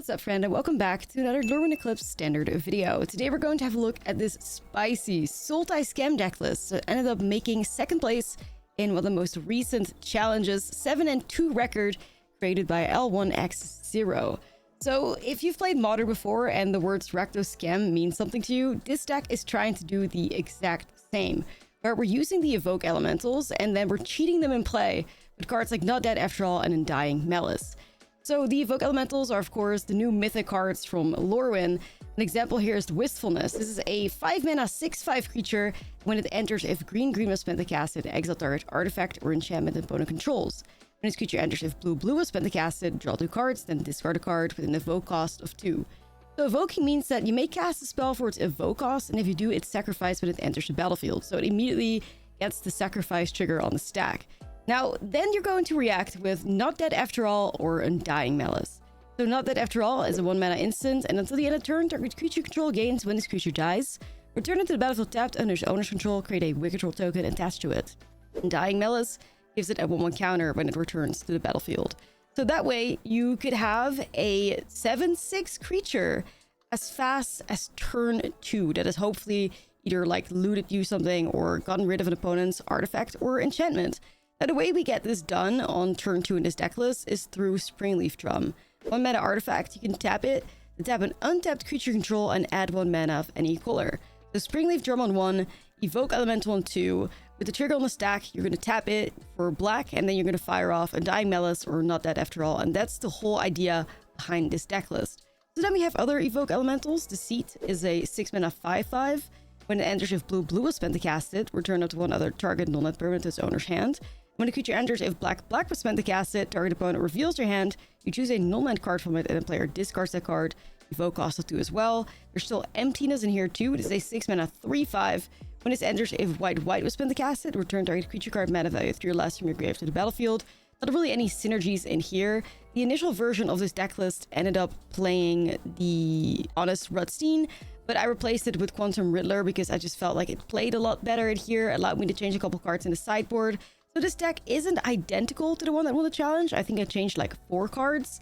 What's up, friend, and welcome back to another Lorwyn Eclipsed standard video. Today we're going to have a look at this spicy Sultai Scam deck list that ended up making second place in one of the most recent challenges, 7-2 record created by L1X0. So if you've played Modern before and the words Rakdos Scam means something to you, this deck is trying to do the exact same, where we're using the Evoke Elementals and then we're cheating them in play with cards like Not Dead After All and Undying Malice. So the Evoke Elementals are, of course, the new mythic cards from Lorwyn. An example here is Wistfulness. This is a 5-mana 6/5 creature. When it enters, if green was spent to cast it, exile target artifact or enchantment opponent controls. When this creature enters, if blue was spent to cast it, draw 2 cards, then discard a card with an evoke cost of 2. So evoking means that you may cast a spell for its evoke cost, and if you do, it's sacrificed when it enters the battlefield. So it immediately gets the sacrifice trigger on the stack. Now, then you're going to react with Not Dead After All or Undying Malice. So Not Dead After All is a 1-mana instant, and until the end of turn, target creature control gains when this creature dies. Return it to the battlefield tapped under its owner's control, create a Wicked Roll token attached to it. Undying Malice gives it a 1/1 counter when it returns to the battlefield. So that way, you could have a 7/6 creature as fast as turn 2 that has hopefully either like looted you something or gotten rid of an opponent's artifact or enchantment. Now, the way we get this done on turn 2 in this deck list is through Springleaf Drum. 1-mana artifact, you can tap it to tap an untapped creature control and add 1 mana of any color. So Springleaf Drum on 1, Evoke Elemental on 2. With the trigger on the stack, you're going to tap it for black, and then you're going to fire off Undying Malice or Not Dead After All. And that's the whole idea behind this deck list. So then we have other Evoke Elementals. Deceit is a 6-mana 5/5. When it enters, if blue was spent to cast it, return up to one other target non-land permanent to its owner's hand. When a creature enters, if black was spent to cast it, target opponent reveals their hand, you choose a non-land card from it, and the player discards that card. Evoke cost of 2 as well. There's still Emptiness in here too. It is a 6-mana 3/5. When it enters, if white was spent to cast it, return target creature card mana value 3 or less from your grave to the battlefield. Not really any synergies in here. The initial version of this deck list ended up playing the Honest Rudstein, but I replaced it with Quantum Riddler because I just felt like it played a lot better in here, allowed me to change a couple cards in the sideboard. So this deck isn't identical to the one that won the challenge. I think I changed like 4 cards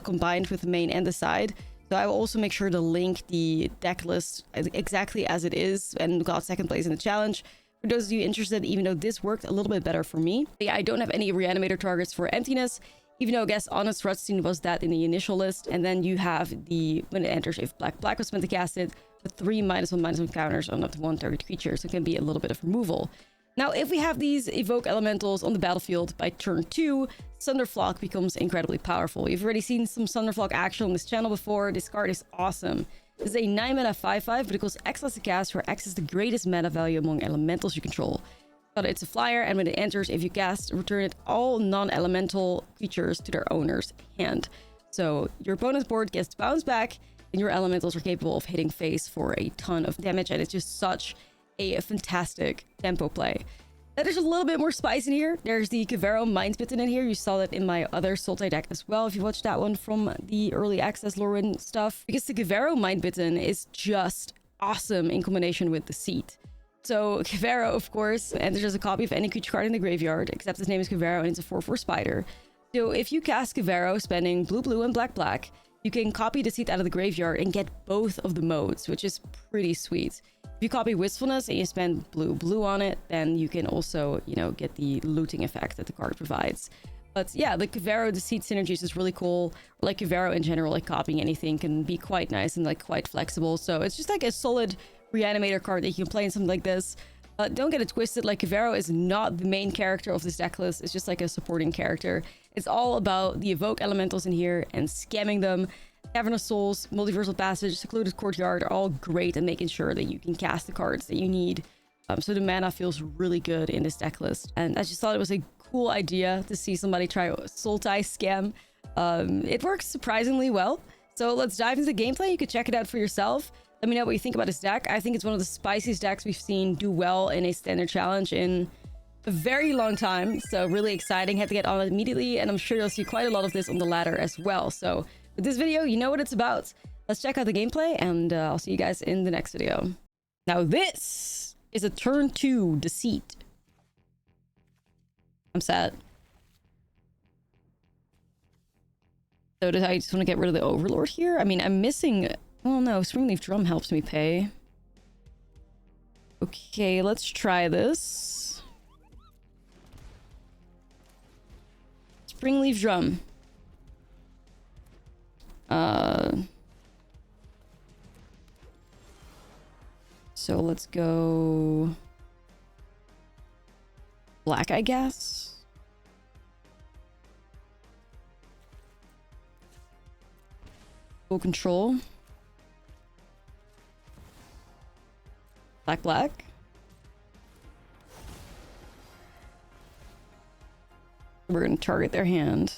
combined with the main and the side. So I will also make sure to link the deck list exactly as it is and got second place in the challenge. For those of you interested, even though this worked a little bit better for me. Yeah, I don't have any Reanimator targets for Emptiness, even though I guess Honest Rudstein was that in the initial list. And then you have the, when it enters, if black was meant to cast it, with 3 -1/-1 counters on up to 1 target creature. So it can be a little bit of removal. Now, if we have these Evoke Elementals on the battlefield by turn 2, Thunderflock becomes incredibly powerful. You've already seen some Thunderflock action on this channel before. This card is awesome. This is a 9-mana 5/5, but it goes X less to cast, where X is the greatest mana value among elementals you control. But it's a flyer, and when it enters, if you cast, return it all non-elemental creatures to their owner's hand. So your opponent's board gets to bounce back, and your elementals are capable of hitting face for a ton of damage, and it's just such a fantastic tempo play. There's a little bit more spice in here. There's the Kavero Mindbitten in here. You saw that in my other Sultai deck as well, if you watched that one from the early access Lorwyn stuff. Because the Kavero Mindbitten is just awesome in combination with Deceit. So Kavero, of course, enters as a copy of any creature card in the graveyard, except his name is Kavero and it's a 4/4 spider. So if you cast Kavero spending blue and black, you can copy Deceit out of the graveyard and get both of the modes, which is pretty sweet. If you copy Wistfulness and you spend blue on it, then you can also, you know, get the looting effect that the card provides. But yeah, the Kavero Deceit synergies is really cool. Like Kavero in general, like copying anything can be quite nice and like quite flexible. So it's just like a solid Reanimator card that you can play in something like this. But don't get it twisted, like Kavero is not the main character of this deck list. It's just like a supporting character. It's all about the Evoke Elementals in here and scamming them. Cavern of Souls, Multiversal Passage, Secluded Courtyard are all great at making sure that you can cast the cards that you need. So the mana feels really good in this deck list. And I just thought it was a cool idea to see somebody try Sultai Scam. It works surprisingly well. So let's dive into the gameplay. You can check it out for yourself. Let me know what you think about this deck. I think it's one of the spiciest decks we've seen do well in a standard challenge in a very long time. So really exciting. Had to get on it immediately. And I'm sure you'll see quite a lot of this on the ladder as well. So with this video, you know what it's about. Let's check out the gameplay, and I'll see you guys in the next video. Now this is a turn 2 Deceit. I'm sad. So did I just want to get rid of the Overlord here? I mean, I'm missing... Oh no, Springleaf Drum helps me pay. Okay, let's try this. Springleaf Drum. So let's go... Black, I guess? Full control. Black, black. We're gonna target their hand.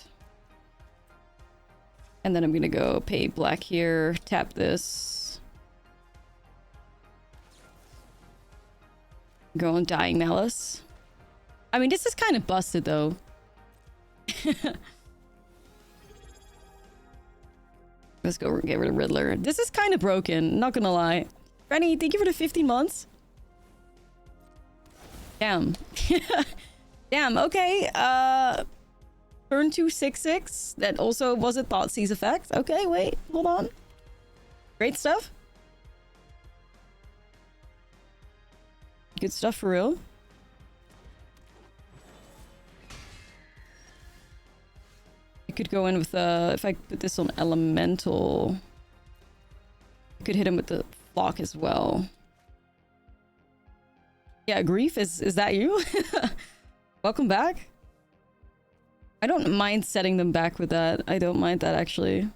And then I'm gonna go pay black here, tap this. Go on Dying Malice. I mean, this is kind of busted though. Let's go get rid of Riddler. This is kind of broken, not gonna lie. Rennie, thank you for the 15 months. Damn. Damn, okay. Turn 2 6/6. That also was a Thoughtseize effect. Okay, wait, hold on. Great stuff. Good stuff for real. I could go in with if I put this on Elemental, I could hit him with the Flock as well. Yeah, Grief, is that you? Welcome back. I don't mind setting them back with that. I don't mind that actually.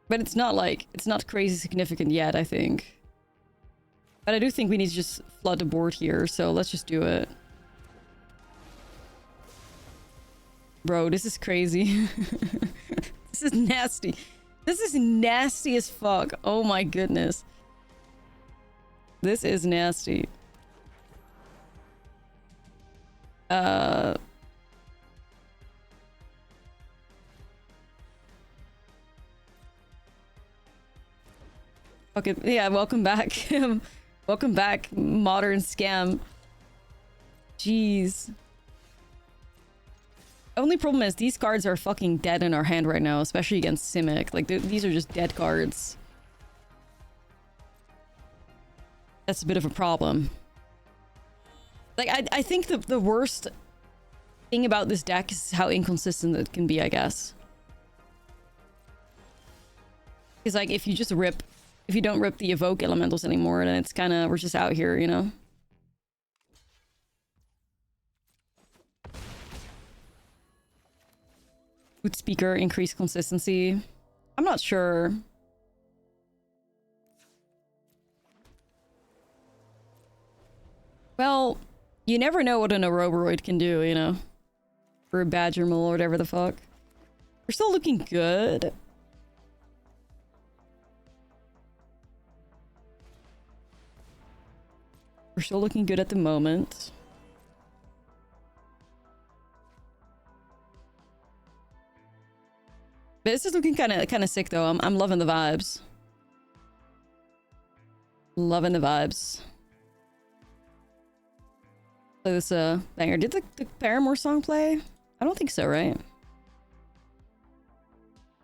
But it's not like, it's not crazy significant yet, I think. But I do think we need to just flood the board here, so let's just do it. Bro, this is crazy. This is nasty. This is nasty as fuck. Oh my goodness. This is nasty. Okay, yeah, welcome back. Welcome back, Modern Scam. Jeez. Only problem is these cards are fucking dead in our hand right now, especially against Simic. Like, these are just dead cards. That's a bit of a problem. Like, I think the worst thing about this deck is how inconsistent it can be, I guess. Because, like, if you just rip... If you don't rip the Evoke Elementals anymore, then it's kind of... We're just out here, you know? Would Speaker increase consistency? I'm not sure. Well, you never know what an Oroboroid can do, you know? Or a Badgermal or whatever the fuck. We're still looking good. We're still looking good at the moment. But this is looking kind of sick though. I'm loving the vibes. Loving the vibes. Play this banger. Did the Paramore song play? I don't think so, right?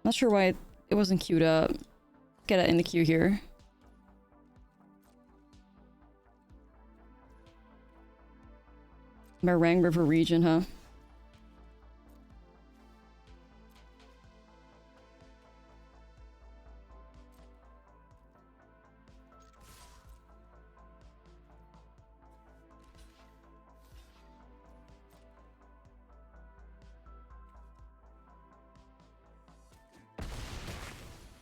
Not sure why it wasn't queued up. Get it in the queue here. Marang River region, huh?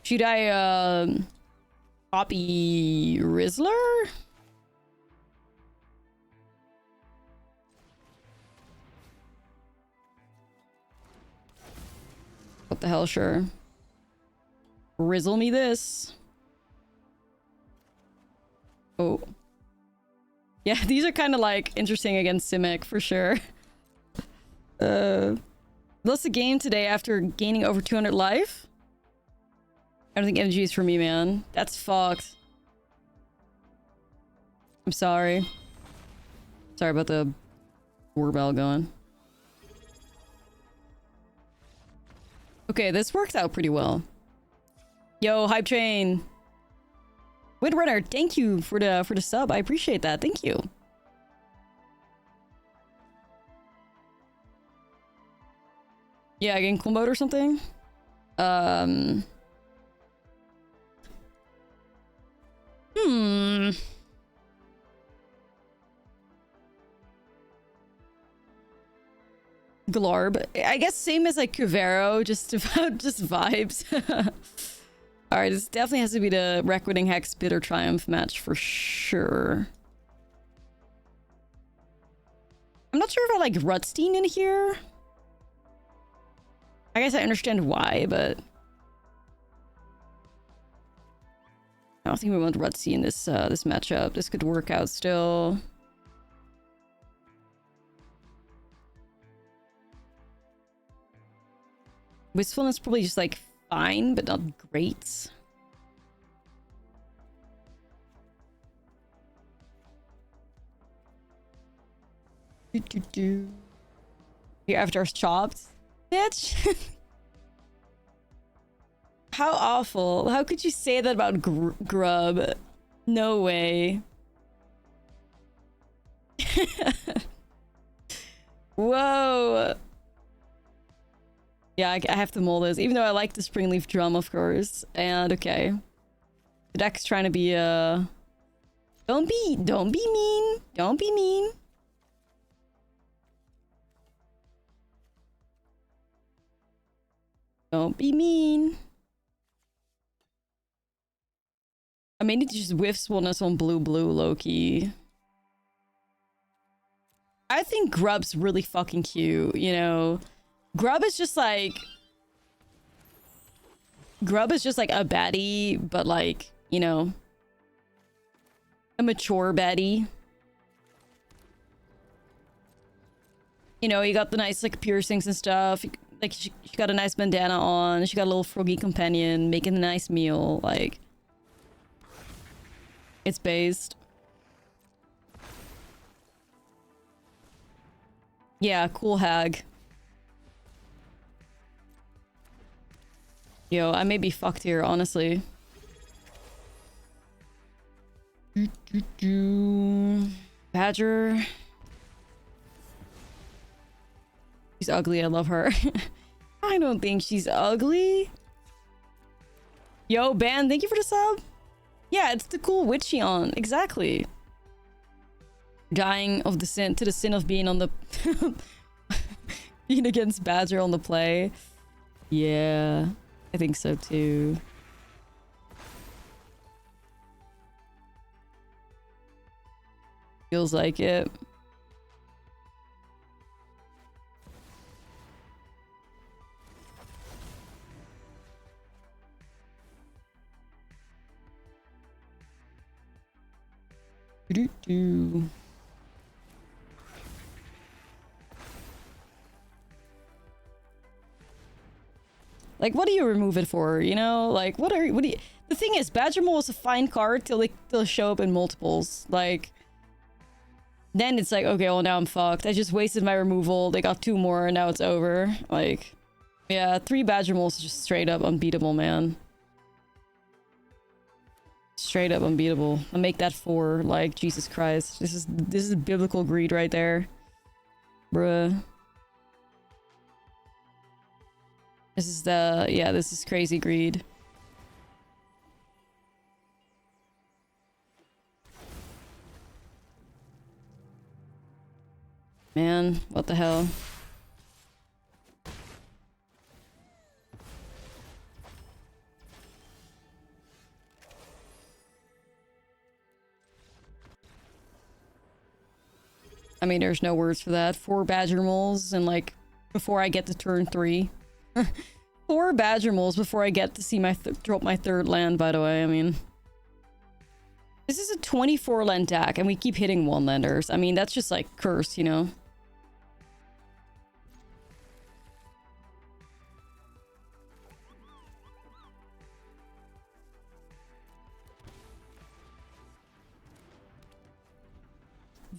Should I copy Rizzler? What the hell, sure. Rizzle me this. Oh. Yeah, these are kind of like interesting against Simic for sure. Lost a game today after gaining over 200 life. I don't think MG is for me, man. That's fucked. I'm sorry. Sorry about the doorbell going. Okay, this worked out pretty well. Yo, Hype Train. Windrunner, thank you for the sub. I appreciate that. Thank you. Yeah, game mode or something. Glarb. I guess same as like Cuvero, just about just vibes. Alright, this definitely has to be the Reckoning Hex Bitter Triumph match for sure. I'm not sure if I like Rutstein in here. I guess I understand why, but I don't think we want Rutstein in this this matchup. This could work out still. Wistfulness probably just like fine, but not great. Your avatar's chopped. Bitch. How awful. How could you say that about Grub? No way. Whoa. Yeah, I have to mold this, even though I like the Springleaf Drum, of course. And okay. The deck's trying to be Don't be mean. Don't be mean. Don't be mean. I may need to just whiff Swollenness on blue low-key. I think Grub's really fucking cute, you know? Grub is just like a baddie, but like, you know, a mature baddie. You know, you got the nice like piercings and stuff. Like she got a nice bandana on. She got a little froggy companion making a nice meal. Like, it's based. Yeah, cool hag. Yo, I may be fucked here, honestly. Badger. She's ugly, I love her. I don't think she's ugly. Yo, Ban, thank you for the sub. Yeah, it's the cool Witcheon, exactly. Dying of the sin to the sin of being on the being against Badger on the play. Yeah, I think so too. Feels like it. Do-do-do. Like, what do you remove it for? You know, like, what do you... The thing is, Badger Mole is a fine card till they show up in multiples. Like, then it's like, okay, well, now I'm fucked. I just wasted my removal. They got 2 more, and now it's over. Like, yeah, 3 Badger Moles is just straight up unbeatable, man. Straight up unbeatable. I'll make that 4. Like, Jesus Christ. This is biblical greed right there. Bruh. This is the... Yeah, this is crazy greed. Man, what the hell? I mean, there's no words for that. 4 Badger Moles and like before I get to turn 3. 4 Badger Moles before I get to see my drop my 3rd land, by the way. I mean, this is a 24 land deck and we keep hitting 1-landers. I mean, that's just like cursed, you know?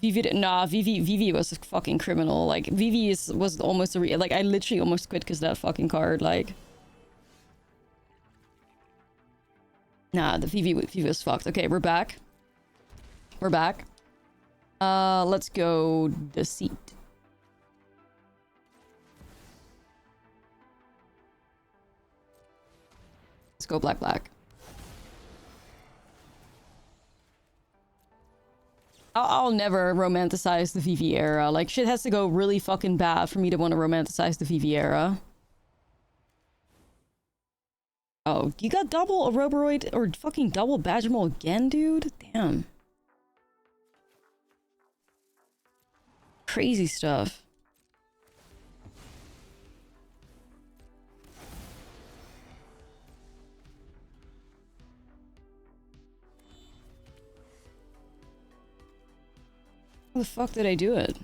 Vivi was a fucking criminal. Like, Vivi was almost a like, I literally almost quit because of that fucking card. Like, Nah, the VV was fucked. Okay, we're back. We're back. Let's go Deceit. Let's go black. I'll never romanticize the VV era. Like, shit has to go really fucking bad for me to want to romanticize the VV era. Oh, you got double Aeroboroid or fucking double Badgermole again, dude? Damn. Crazy stuff. How the fuck did I do it?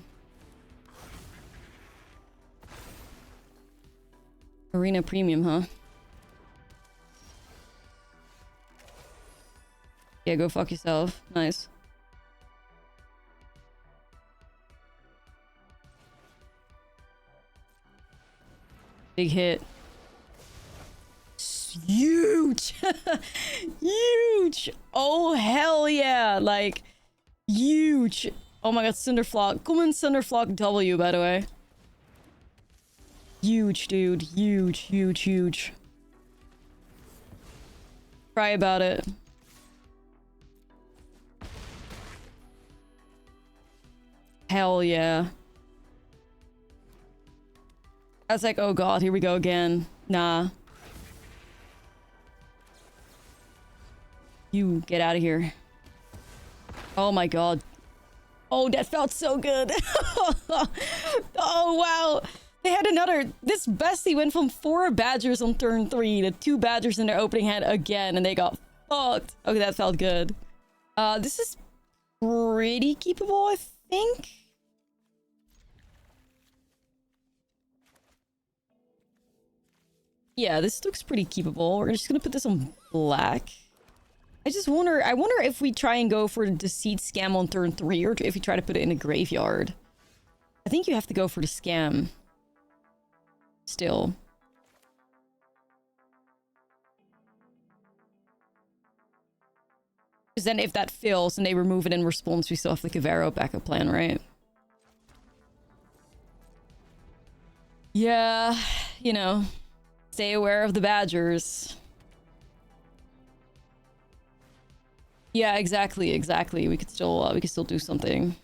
Arena Premium, huh? Yeah, go fuck yourself. Nice. Big hit. Huge! Huge! Oh, hell yeah! Like, huge! Oh my god, Cinderflock. Come in Cinderflock W, by the way. Huge, dude. Huge. Cry about it. Hell yeah. I was like, oh god, here we go again. Nah. You get out of here. Oh my god. Oh, that felt so good. Oh wow. They had another. This bestie went from 4 badgers on turn 3 to 2 badgers in their opening hand again, and they got fucked. Okay, that felt good. This is pretty keepable, I think. Yeah, this looks pretty keepable. We're just gonna put this on black. I wonder if we try and go for the Deceit Scam on turn 3 or if we try to put it in a graveyard. I think you have to go for the Scam. Still. Because then if that fails and they remove it in response, we still have the Cavero backup plan, right? Yeah, you know. Stay aware of the badgers. Yeah, exactly. We could still do something.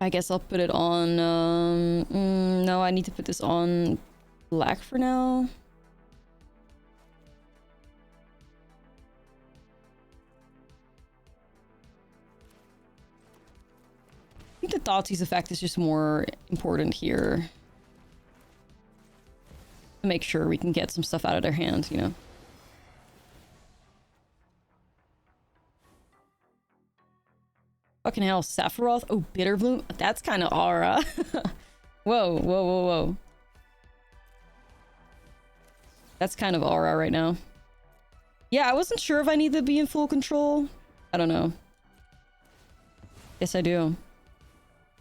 I guess I'll put it on, no, I need to put this on black for now. I think the Thoughtseize effect is just more important here. To make sure we can get some stuff out of their hand, you know? Fucking hell, Sephiroth? Oh, Bitterbloom? That's kind of aura. Whoa. That's kind of aura right now. Yeah, I wasn't sure if I need to be in full control. I don't know. Yes, I do.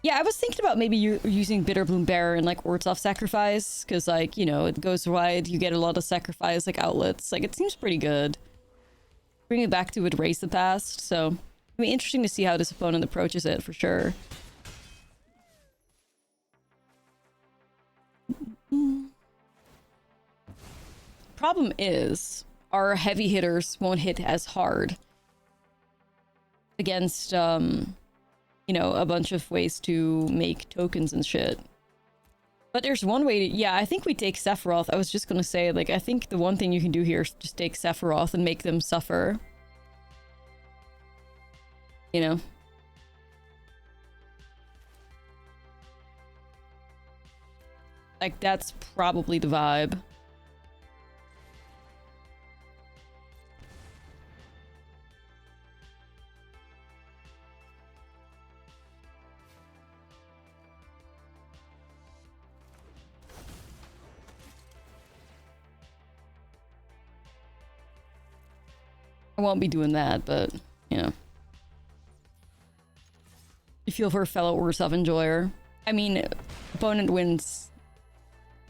Yeah, I was thinking about maybe using Bitterbloom Bearer and like Ortsoff Sacrifice. Because like, you know, it goes wide. You get a lot of sacrifice like outlets. Like, it seems pretty good. Bring it back to it, Race the Past. So, it'll be interesting to see how this opponent approaches it for sure. Problem is, our heavy hitters won't hit as hard against, you know, a bunch of ways to make tokens and shit. But there's one way to... Yeah, I think we take Sephiroth. I was just gonna say, like, I think the one thing you can do here is just take Sephiroth and make them suffer. You know? Like, that's probably the vibe. I won't be doing that, but, you know. You feel for a fellow Ortsoff enjoyer. I mean, opponent wins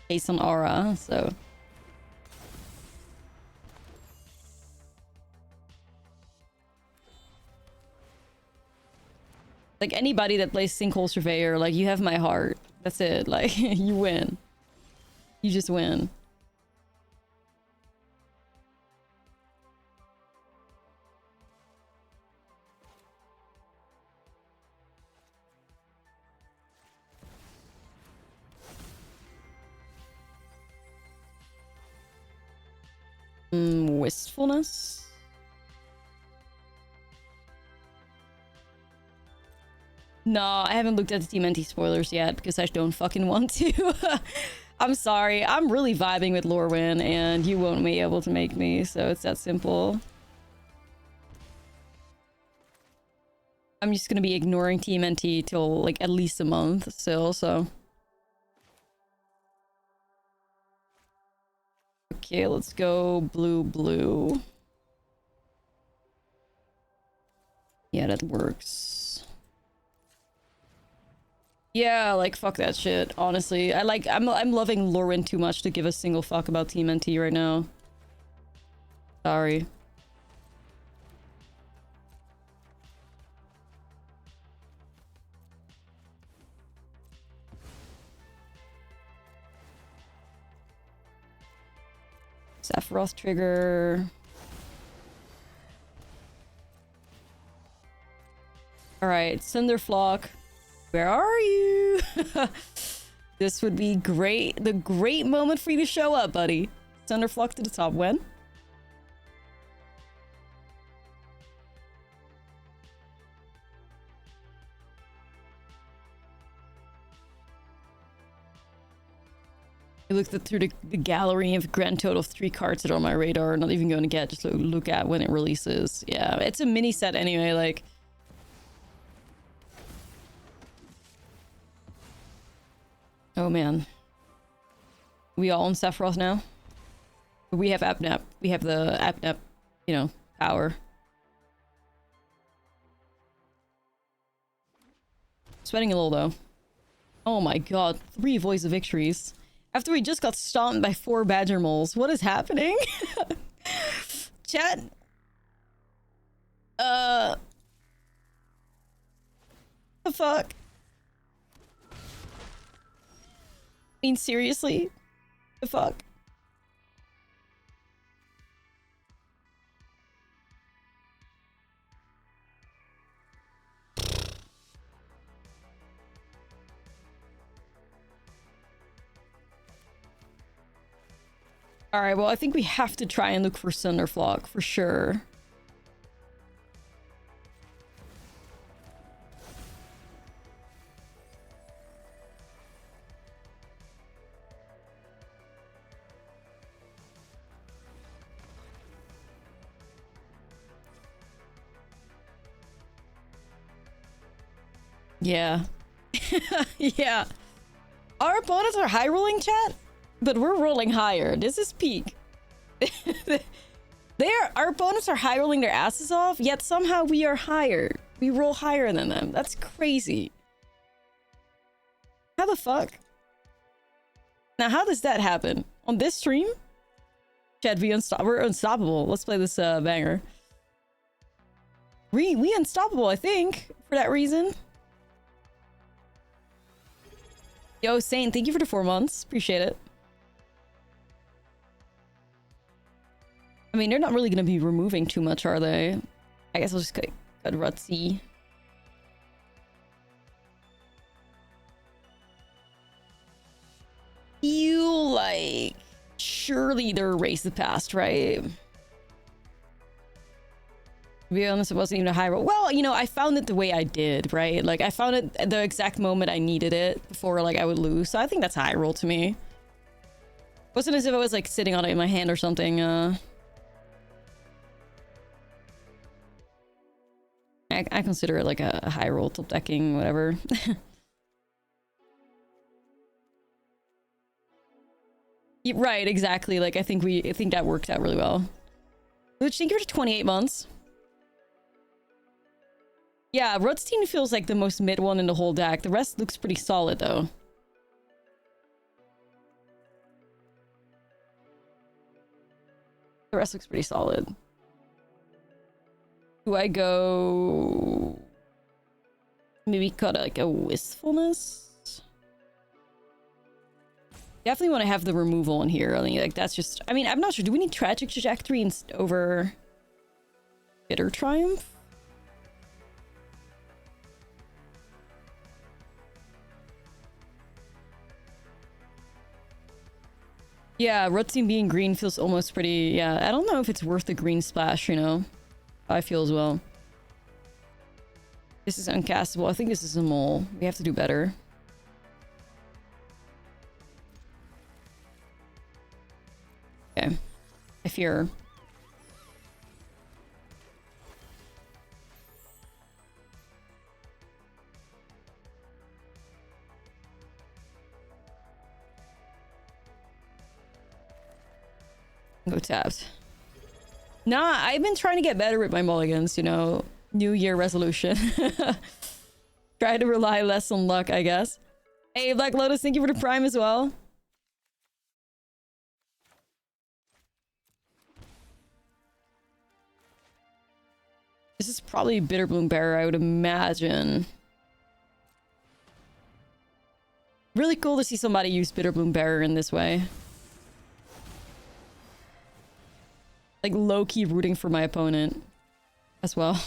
based on aura, so... Like, anybody that plays Sinkhole Surveyor, like, you have my heart. That's it. Like, you win. You just win. Wistfulness? No, I haven't looked at the TMNT spoilers yet because I don't fucking want to. I'm sorry. I'm really vibing with Lorwyn and you won't be able to make me, so it's that simple. I'm just gonna be ignoring TMNT till like at least a month still, so. Okay, let's go blue, blue. Yeah, that works. Yeah, like, fuck that shit, honestly. I'm loving Lorwyn too much to give a single fuck about TMNT right now. Sorry. Sephiroth trigger. Alright, Cinderflock. Where are you? This would be great. The great moment for you to show up, buddy. Cinderflock to the top. When? I looked through the gallery of grand total of 3 cards that are on my radar. Not even going to get, just look at when it releases. Yeah, it's a mini set anyway, like. Oh man. We all on Sephiroth now? We have Apnap. We have the Apnap, you know, power. Sweating a little though. Oh my god, 3 Voice of Victories. After we just got stomped by 4 Badger Moles. What is happening? Chat. The fuck? I mean, seriously? The fuck? Alright, well, I think we have to try and look for Cinderflock, for sure. Yeah. Yeah. Our opponents are high rolling, chat, but we're rolling higher. This is peak. Our opponents are high rolling their asses off, yet somehow we are higher. We roll higher than them. That's crazy. How the fuck? Now, how does that happen? On this stream? Chat, we're unstoppable. Let's play this banger. We unstoppable, I think, for that reason. Yo, Saint, thank you for the 4 months. Appreciate it. I mean, they're not really going to be removing too much, are they? I guess I'll just cut Rutsy. Feel like... surely they're Erase the Past, right? To be honest, it wasn't even a high roll. Well, you know, I found it the way I did, right? Like, I found it at the exact moment I needed it before, like, I would lose. So I think that's high roll to me. It wasn't as if I was, like, sitting on it in my hand or something. I consider it, like, a high roll, top decking, whatever. Right, exactly. Like, I think that worked out really well. Which, thank you for 28 months. Yeah, Rutstein feels like the most mid one in the whole deck. The rest looks pretty solid, though. The rest looks pretty solid. Do I go... Maybe cut like a wistfulness. Definitely want to have the removal in here. I mean, like that's just. I mean, I'm not sure. Do we need tragic trajectory over bitter triumph? Yeah, red team being green feels almost pretty. Yeah, I don't know if it's worth the green splash. You know, I feel as well. This is uncastable. I think this is a mole. We have to do better. Okay. I fear. Go tapped. Nah, I've been trying to get better with my mulligans, you know. New Year resolution. Try to rely less on luck, I guess. Hey, Black Lotus, thank you for the prime as well. This is probably Bitterbloom Bearer, I would imagine. Really cool to see somebody use Bitterbloom Bearer in this way. Like low-key rooting for my opponent as well.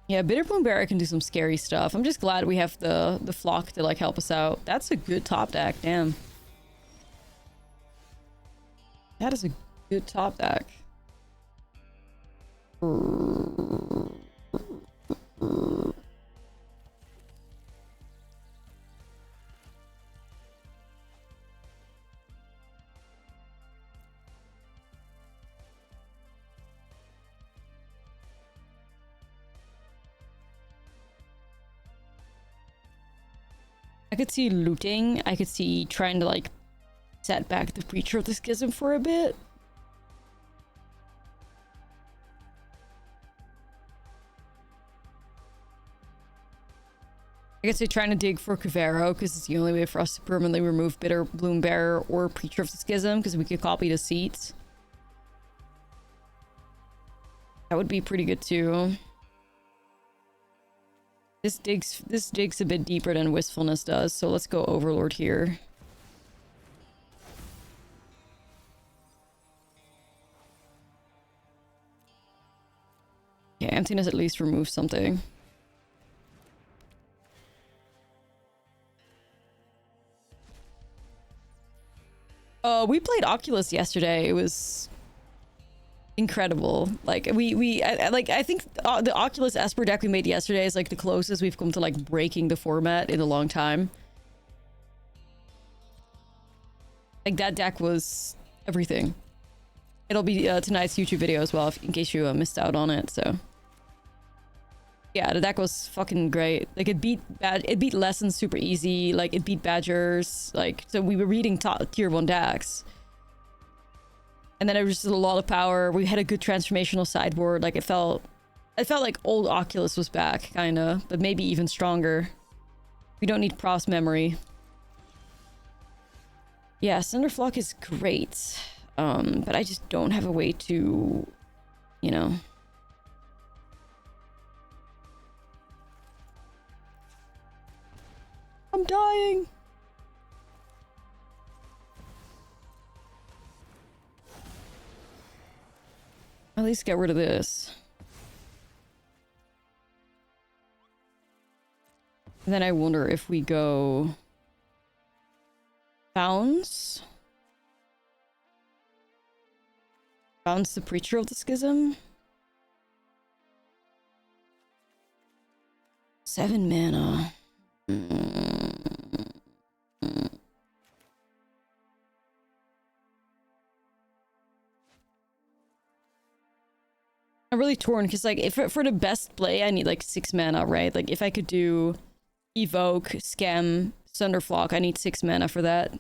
Yeah, Bitterbloom Bearer can do some scary stuff. I'm just glad we have the flock to like help us out. That's a good top deck, damn. That is a good top deck. I could see looting. I could see trying to like set back the Preacher of the Schism for a bit. I guess they're trying to dig for Kavero because it's the only way for us to permanently remove Bitterbloom Bearer or Preacher of the Schism because we could copy the seats. That would be pretty good too. This digs a bit deeper than Wistfulness does, so let's go Overlord here. Yeah, Emptiness at least removes something. We played Oculus yesterday. It was incredible. Like I think the Oculus Esper deck we made yesterday is like the closest we've come to like breaking the format in a long time. Like that deck was everything. It'll be tonight's YouTube video as well, in case you missed out on it. So yeah, the deck was fucking great. Like it beat Lessons super easy. Like it beat Badgers. Like so we were reading top tier 1 decks. And then it was just a lot of power. We had a good transformational sideboard. Like it felt like old Oculus was back, kinda, but maybe even stronger. We don't need pros memory. Yeah, Cinderflock is great. But I just don't have a way to, you know. I'm dying. At least get rid of this. And then I wonder if we go bounce. Bounce the Preacher of the Schism. 7 mana. I'm really torn because like if for the best play I need like 6 mana, right? Like if I could do Evoke, Scam, Sunderflock, I need 6 mana for that.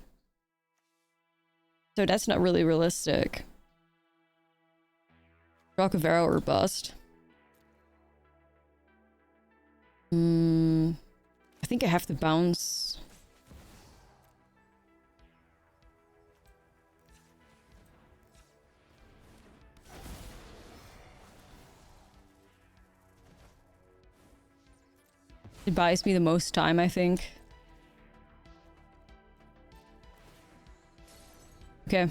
So that's not really realistic. Draw Kavero or bust. I think I have to bounce. It buys me the most time, I think. Okay.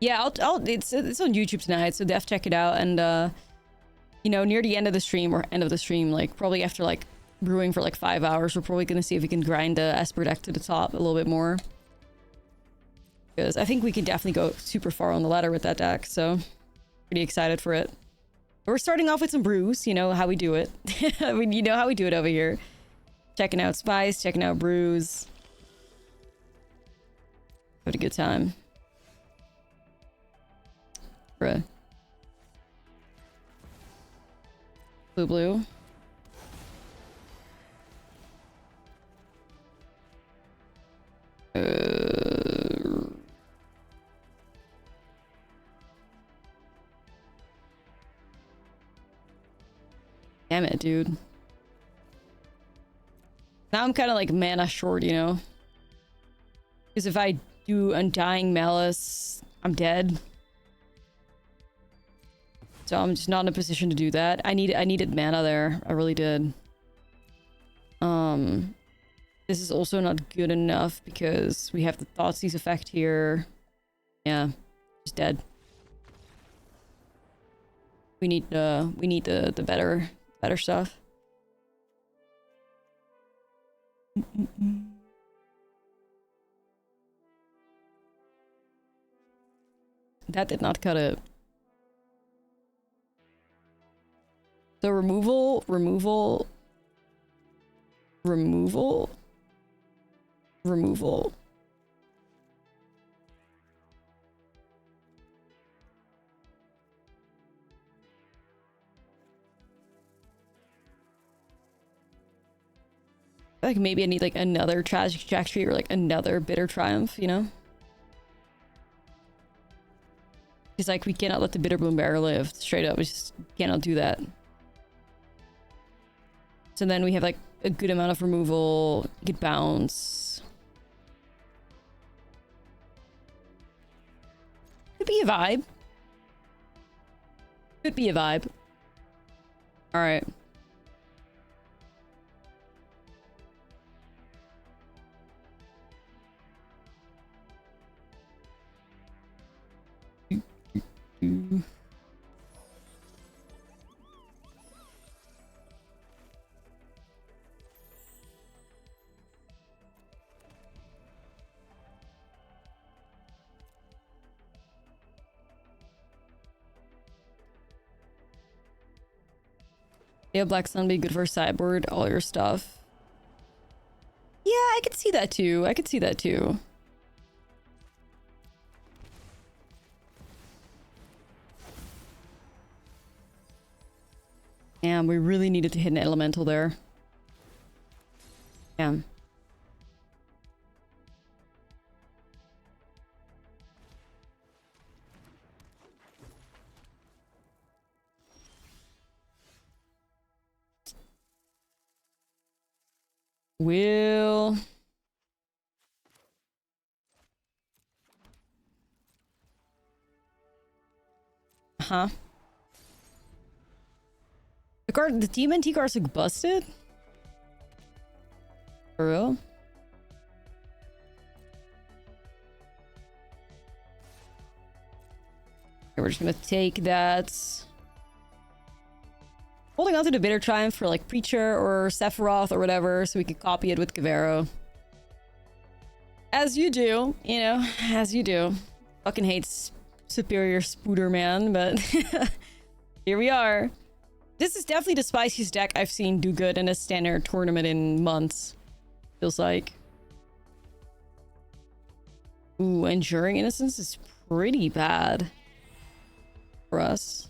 Yeah, it's on YouTube tonight, so def check it out. And you know, near the end of the stream, like probably after like brewing for like 5 hours, we're probably gonna see if we can grind the Esper deck to the top a little bit more. Because I think we can definitely go super far on the ladder with that deck, so pretty excited for it. We're starting off with some brews, you know how we do it. I mean, you know how we do it over here. Checking out spice, checking out brews. Had a good time. Bruh. Blue. Damn it, dude. Now I'm kind of like mana short, you know? Because if I do Undying Malice, I'm dead. So I'm just not in a position to do that. I needed mana there. I really did. This is also not good enough because we have the Thoughtseize effect here. Yeah, just dead. We need the better stuff. That did not cut it. So removal. Like maybe I need like another tragic trajectory or like another bitter triumph, you know? It's like we cannot let the bitter bloom bearer live. Straight up, we just cannot do that. So then we have like a good amount of removal, get bounce. Could be a vibe. Could be a vibe. Alright. Yeah, Black Sun be good for sideboard, all your stuff. Yeah, I could see that too. I could see that too. Damn, we really needed to hit an elemental there. Damn. Will... Huh? The TMNT cards look busted? For real? Okay, we're just gonna take that. Holding on to the Bitter Triumph for like Preacher or Sephiroth or whatever, so we can copy it with Gavero. As you do, you know, as you do. Fucking hates Superior Spooder Man, but here we are. This is definitely the spiciest deck I've seen do good in a standard tournament in months. Feels like. Ooh, Enduring Innocence is pretty bad for us.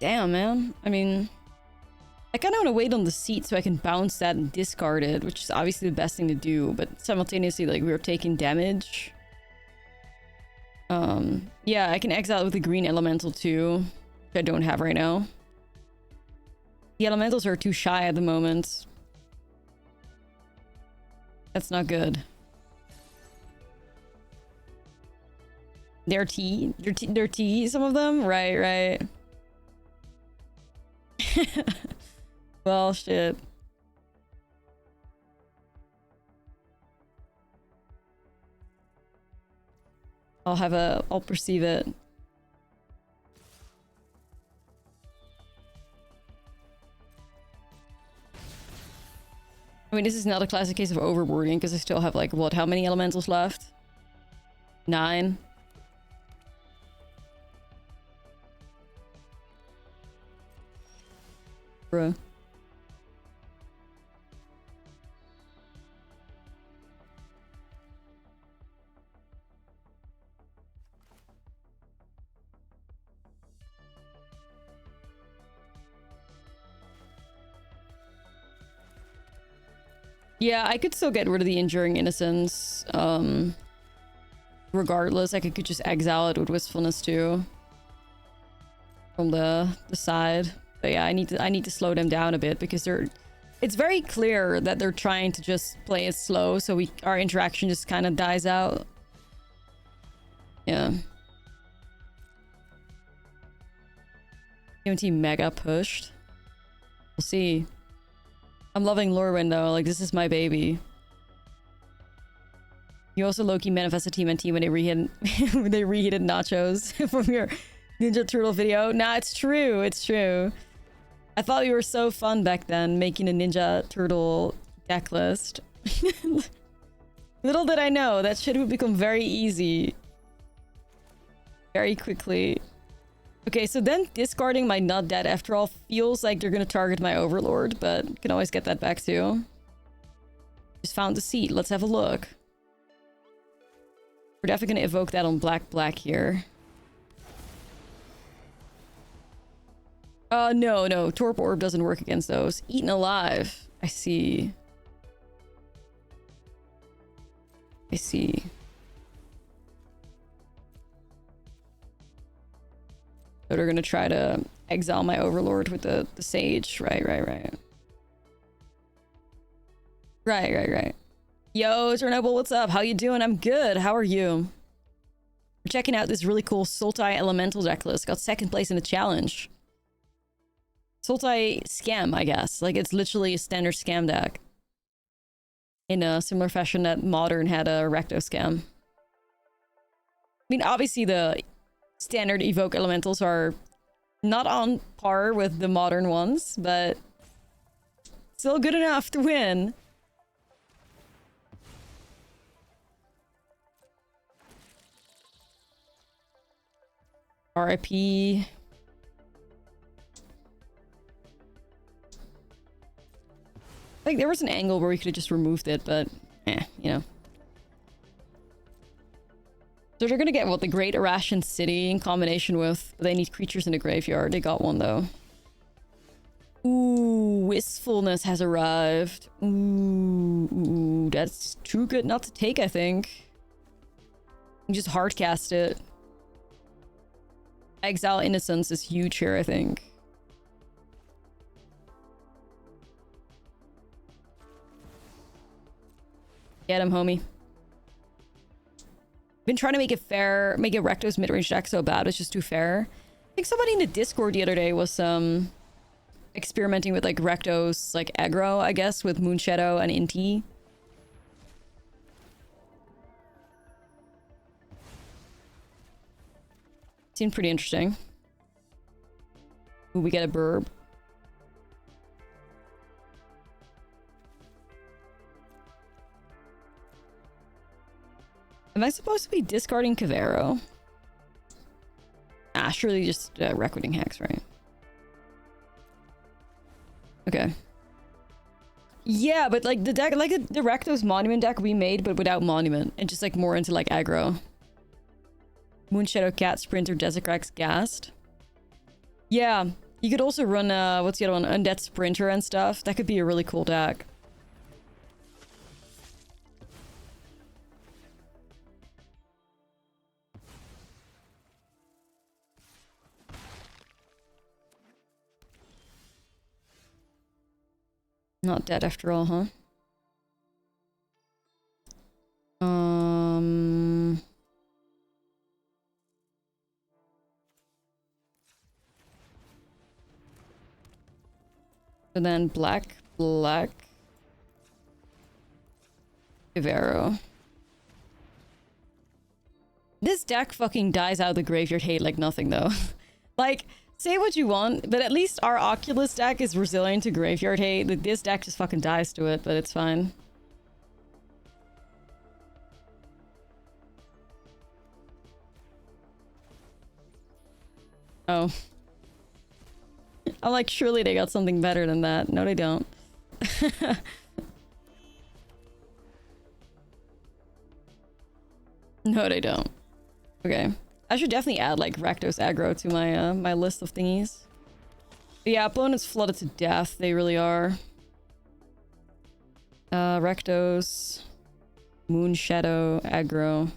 Damn, man. I mean, I kind of want to wait on the seat so I can bounce that and discard it, which is obviously the best thing to do, but simultaneously, like, we were taking damage. Yeah, I can exile with the green elemental too, which I don't have right now. The elementals are too shy at the moment. That's not good. They're T? They're T, some of them? Right, right. Well, shit. I'll perceive it. I mean, this is not a classic case of overboarding because I still have like, what, how many elementals left? 9. Bruh. Yeah, I could still get rid of the Enduring Innocence. Regardless, I could just exile it with Wistfulness too. From the side. But yeah, I need to slow them down a bit because it's very clear that they're trying to just play it slow, so our interaction just kind of dies out. Yeah. TMT mega pushed. We'll see. I'm loving Lorwyn though, like this is my baby. You also low-key manifested TMNT when they reheated nachos from your Ninja Turtle video. Nah, it's true, it's true. I thought you were so fun back then, making a Ninja Turtle deck list. Little did I know, that shit would become very easy. Very quickly. Okay, so then discarding my Not Dead After All feels like they're gonna target my Overlord, but can always get that back too. Just found the seat, let's have a look. We're definitely gonna evoke that on black here. No, Torp Orb doesn't work against those. Eaten Alive. I see. I see. So they're gonna try to exile my Overlord with the Sage. Right. Right. Yo, Chernobyl, what's up? How you doing? I'm good. How are you? We're checking out this really cool Sultai Elemental deck list. Got second place in the challenge. Sultai Scam, I guess. Like, it's literally a standard scam deck. In a similar fashion that Modern had a Recto Scam. I mean, obviously the standard evoke elementals are not on par with the modern ones, but still good enough to win. RIP. I think there was an angle where we could have just removed it, but you know. So they're gonna get, what, the Great Irration City in combination with... They need creatures in the graveyard. They got one, though. Ooh, Wistfulness has arrived. Ooh, that's too good not to take, I think. You just hardcast it. Exile Innocence is huge here, I think. Get him, homie. Been trying to make it fair, make it Recto's mid-range deck so bad it's just too fair. I think somebody in the Discord the other day was experimenting with like Recto's like aggro, I guess, with Moonshadow and Inti. Seemed pretty interesting. Ooh, we get a burb. Am I supposed to be discarding Kavero? Ah, surely just Recording Hex, right? Okay. Yeah, but like the deck, like the Recto's Monument deck we made, but without Monument, and just like more into like aggro. Moonshadow, Cat, Sprinter, Desecrax, Ghast. Yeah, you could also run, what's the other one? Undead Sprinter and stuff. That could be a really cool deck. Not dead after all, huh? And then black. Ivero. This deck fucking dies out of the graveyard hate like nothing, though. Like, say what you want, but at least our Oculus deck is resilient to graveyard hate. Like, this deck just fucking dies to it, but it's fine. Oh. I'm like, surely they got something better than that. No, they don't. No, they don't. Okay. I should definitely add, like, Rakdos aggro to my, my list of thingies. But yeah, opponents flooded to death. They really are. Rakdos. Moon Shadow aggro.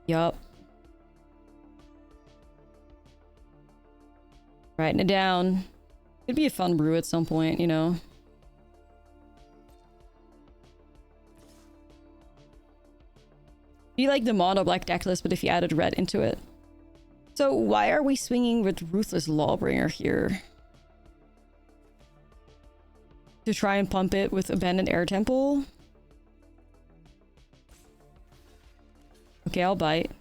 Yup. Writing it down. It'd be a fun brew at some point, you know. Be like the mono black deck list, but if you added red into it. So why are we swinging with Ruthless Lawbringer here? To try and pump it with Abandoned Air Temple? Okay, I'll bite.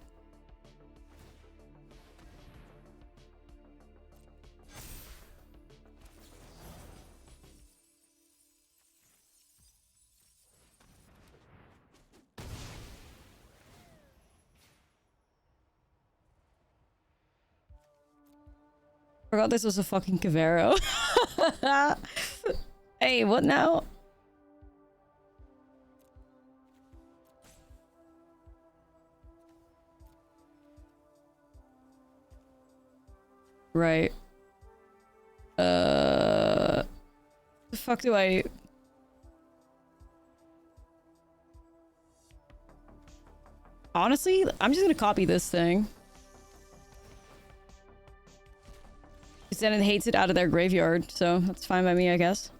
Forgot this was a fucking Cavero. Hey, what now? Right. The fuck do I... Honestly, I'm just gonna copy this thing. Because then it hates it out of their graveyard, so that's fine by me, I guess.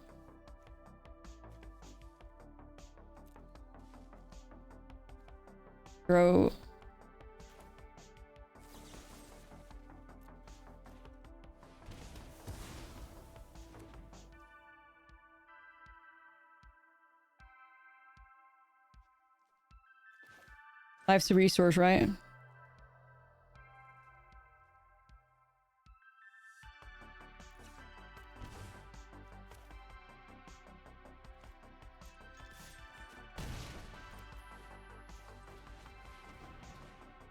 Grow. Life's a resource, right?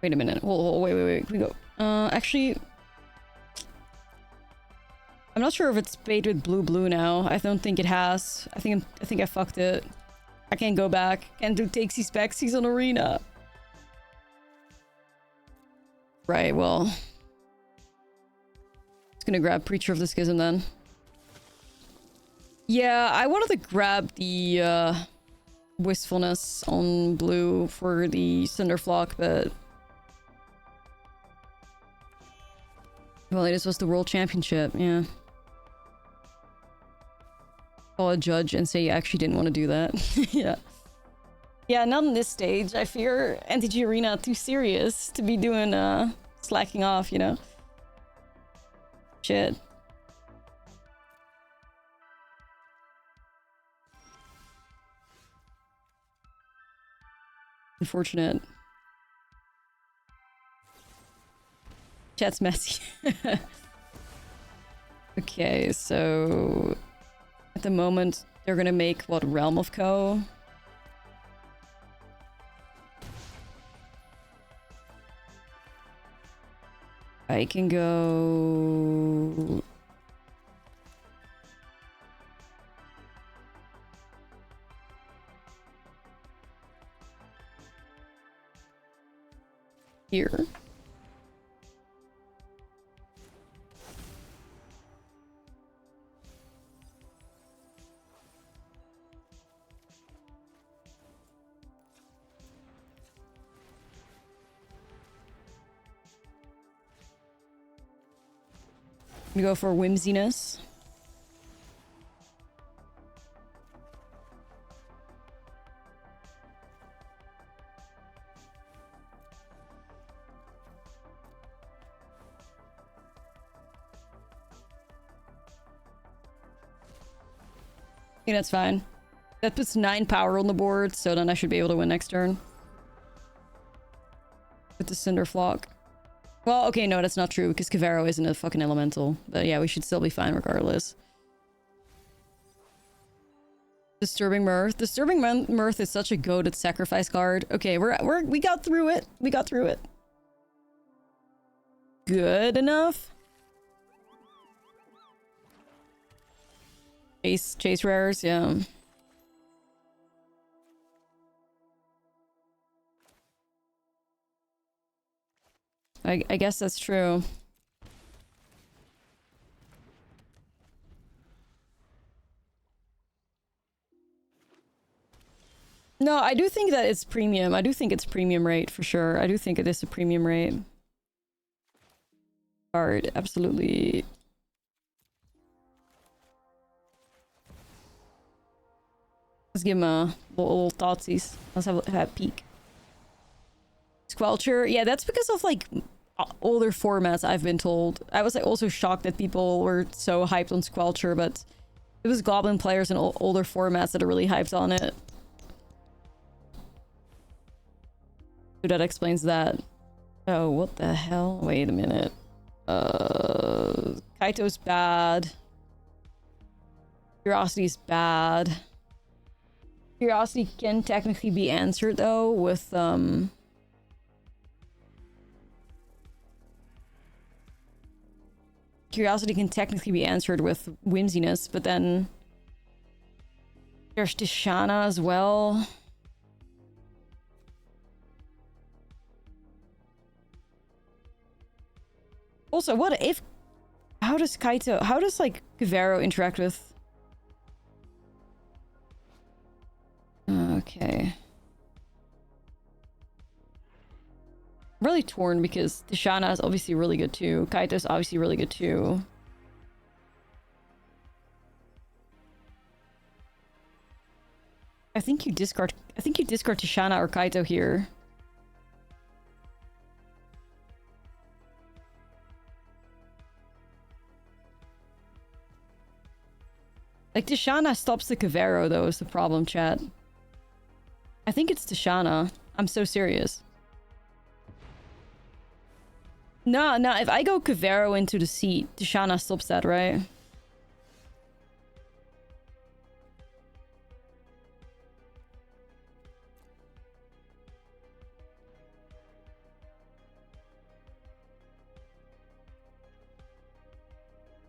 Wait a minute. Wait. Can we go? Actually... I'm not sure if it's paid with blue now. I don't think it has. I think I fucked it. I can't go back. Can't do takesies backsies on Arena. Right, well... Just gonna grab Preacher of the Schism then. Yeah, I wanted to grab the Wistfulness on blue for the Cinderflock, but... Well, this was the World Championship, yeah. Call a judge and say you actually didn't want to do that. Yeah. Yeah, not on this stage. I fear MTG Arena too serious to be doing, slacking off, you know? Shit. Unfortunate. Chat's messy. Okay, so... At the moment, they're gonna make, what, Realm of Co? I can go... Here. We go for whimsiness. I think that's fine. That puts 9 power on the board, so then I should be able to win next turn. With the Cinderflock. Well, okay, no, that's not true, because Kavero isn't a fucking elemental. But yeah, we should still be fine regardless. Disturbing Mirth. Disturbing Mirth is such a goated sacrifice card. Okay, we got through it. We got through it. Good enough. Chase rares, yeah. I guess that's true. No, I do think that it's premium. I do think it's premium rate for sure. I do think it is a premium rate. Card, absolutely. Let's give him a little thoughtsy. Let's have a peek. Squelcher, yeah, that's because of like older formats, I've been told. I was like also shocked that people were so hyped on Squelcher, but it was Goblin players in older formats that are really hyped on it. So that explains that. Oh, what the hell? Wait a minute. Kaito's bad. Curiosity's bad. Curiosity can technically be answered though with Curiosity can technically be answered with whimsiness, but then there's Tishana as well. Also, what if... How does Kaito... How does, like, Kavero interact with... Okay. I'm really torn because Tishana is obviously really good too. Kaito's obviously really good too. I think you discard Tishana or Kaito here. Like, Tishana stops the Kavero, though, is the problem, chat. I think it's Tishana. I'm so serious. No, if I go Kavero into the seat, Tishana stops that, right?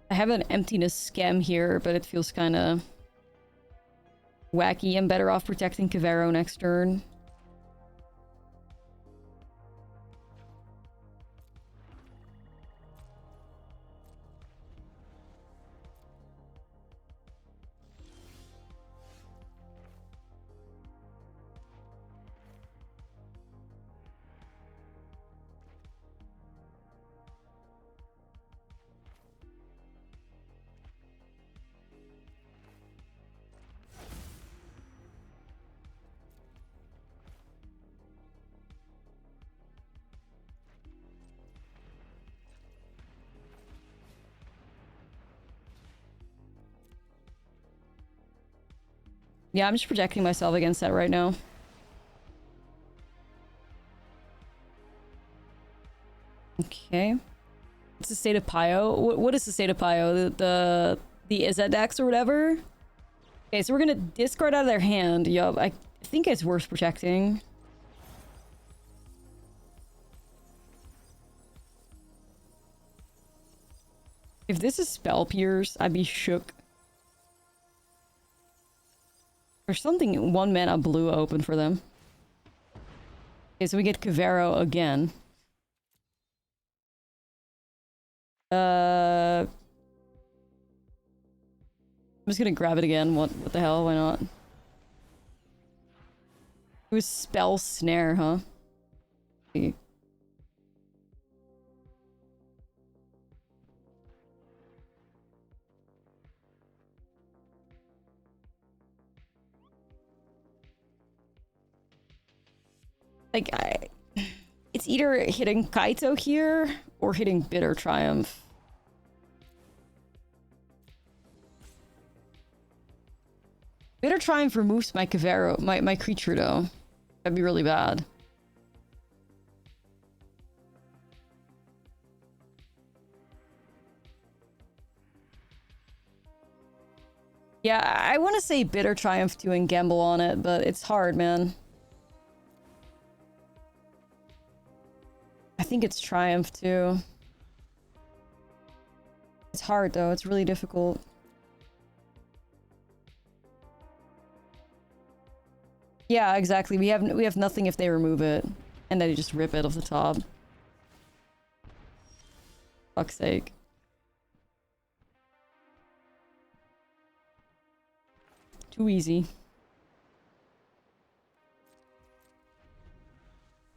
I have an emptiness scam here, but it feels kind of wacky. I'm better off protecting Kavero next turn. Yeah, I'm just protecting myself against that right now. Okay. It's the State of Pio. What is the State of Pio? The Izzet decks or whatever? Okay, so we're gonna discard out of their hand. Yup, I think it's worth protecting. If this is Spell Pierce, I'd be shook. There's something 1 mana blue open for them. Okay, so we get Kavero again. I'm just gonna grab it again. What the hell? Why not? It was Spell Snare, huh? Like, it's either hitting Kaito here or hitting Bitter Triumph. Bitter Triumph removes my Kavero, my creature though. That'd be really bad. Yeah, I want to say Bitter Triumph too and gamble on it, but it's hard, man. I think it's Triumph too. It's hard though, it's really difficult. Yeah, exactly. We have nothing if they remove it. And then you just rip it off the top. Fuck's sake. Too easy.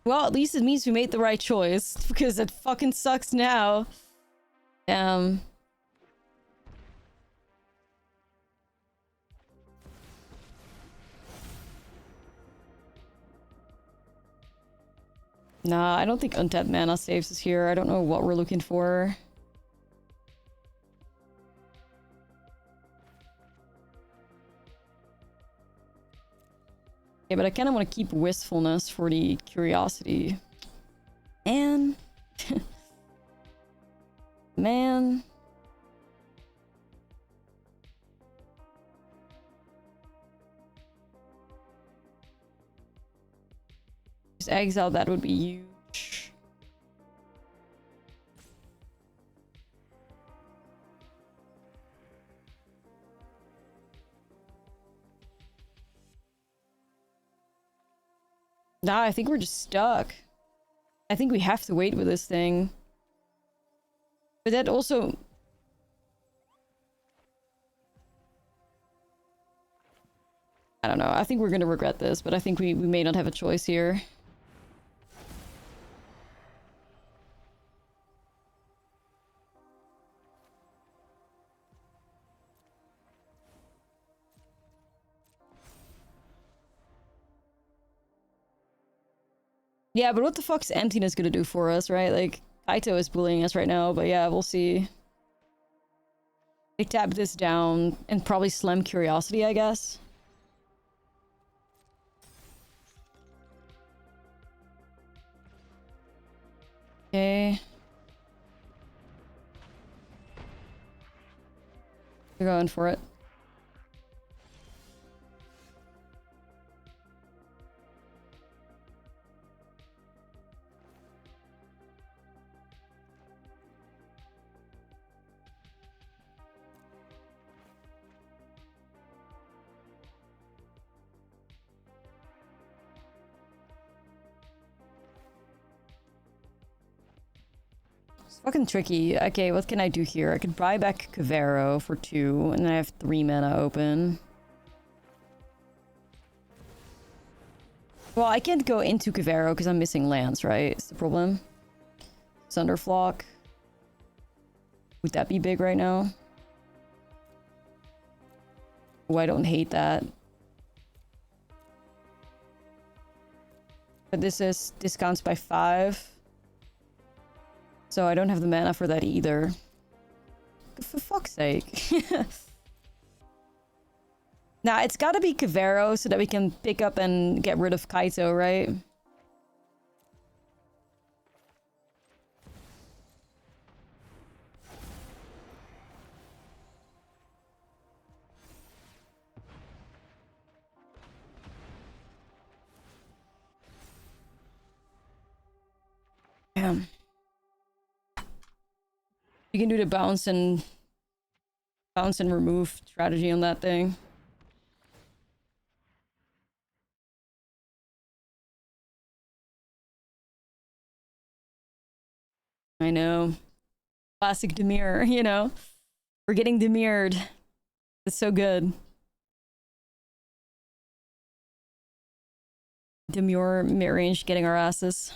Well, at least it means we made the right choice. Because it fucking sucks now. Nah, I don't think untapped mana saves us here. I don't know what we're looking for. Yeah, but I kind of want to keep Wistfulness for the curiosity. Man. Man. Just exile, that would be huge. Nah, I think we're just stuck. I think we have to wait with this thing. But that also... I don't know. I think we're gonna regret this, but I think we may not have a choice here. Yeah, but what the fuck's emptiness gonna do for us, right? Like, Kaito is bullying us right now, but yeah, we'll see. They tap this down and probably slam curiosity, I guess. Okay. We're going for it. Fucking tricky. Okay, what can I do here? I could buy back Kavero for 2, and then I have 3 mana open. Well, I can't go into Kavero because I'm missing lands, right? It's the problem. Sunderflock. Would that be big right now? Oh, I don't hate that. But this is discounts by 5. So I don't have the mana for that either. For fuck's sake. Nah, it's gotta be Kavero so that we can pick up and get rid of Kaito, right? Damn. You can do the bounce and remove strategy on that thing. I know. Classic Demir, you know? We're getting Demired. It's so good. Demure mid-range getting our asses.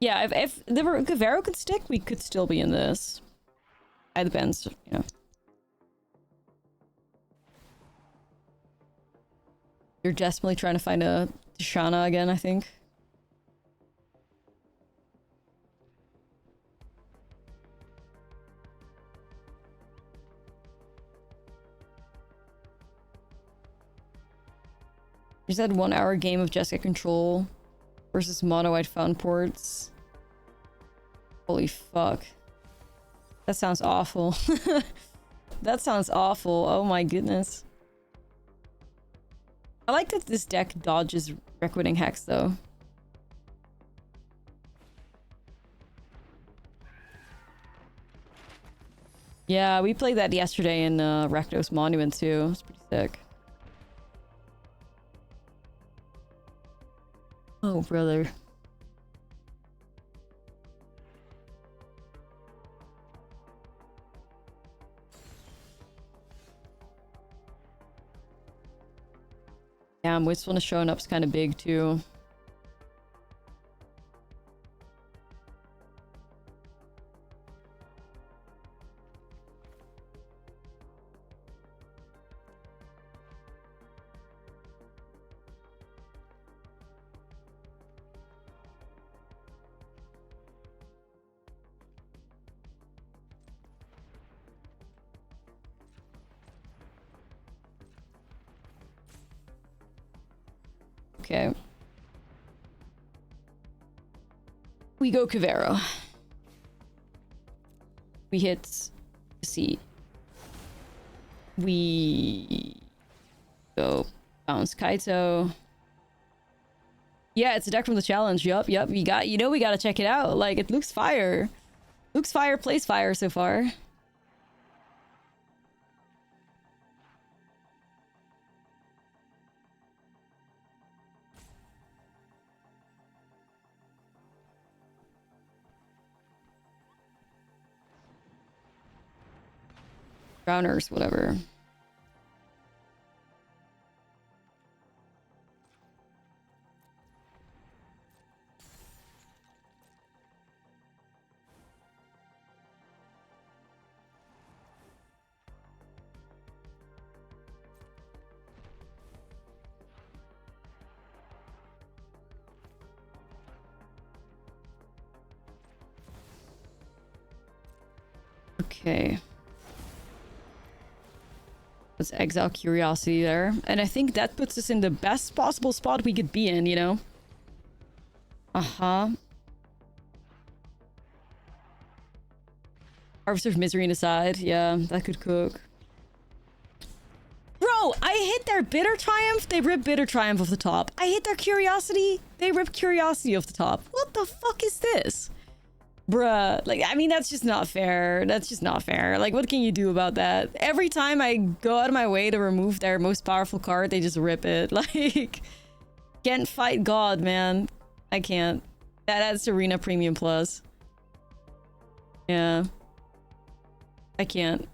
Yeah, if the Cavero could stick, we could still be in this. It depends, you know. You're desperately trying to find a Tishana again, I think. You just had 1 hour game of Jessica Control versus mono white found ports. Holy fuck. That sounds awful. That sounds awful. Oh my goodness. I like that this deck dodges Reckoning Hex though. Yeah, we played that yesterday in Rakdos Monument too. It's pretty sick. Oh, brother. Damn, Wistfulness showing up's kind of big too. Okay. We go Cavero. We hit C. We go bounce Kaito. Yeah, it's a deck from the challenge. Yup. We gotta check it out. Like, it looks fire. Looks fire, plays fire so far. Drowners, whatever. Okay. Let's exile Curiosity there. And I think that puts us in the best possible spot we could be in, you know? Uh-huh. Harvester of Misery aside. Yeah, that could cook. Bro, I hit their Bitter Triumph. They rip Bitter Triumph off the top. I hit their Curiosity. They rip Curiosity off the top. What the fuck is this? Bruh, like, I mean, that's just not fair. That's just not fair. Like, what can you do about that? Every time I go out of my way to remove their most powerful card, they just rip it. Like, can't fight God, man. I can't. That adds Arena Premium Plus. Yeah. I can't.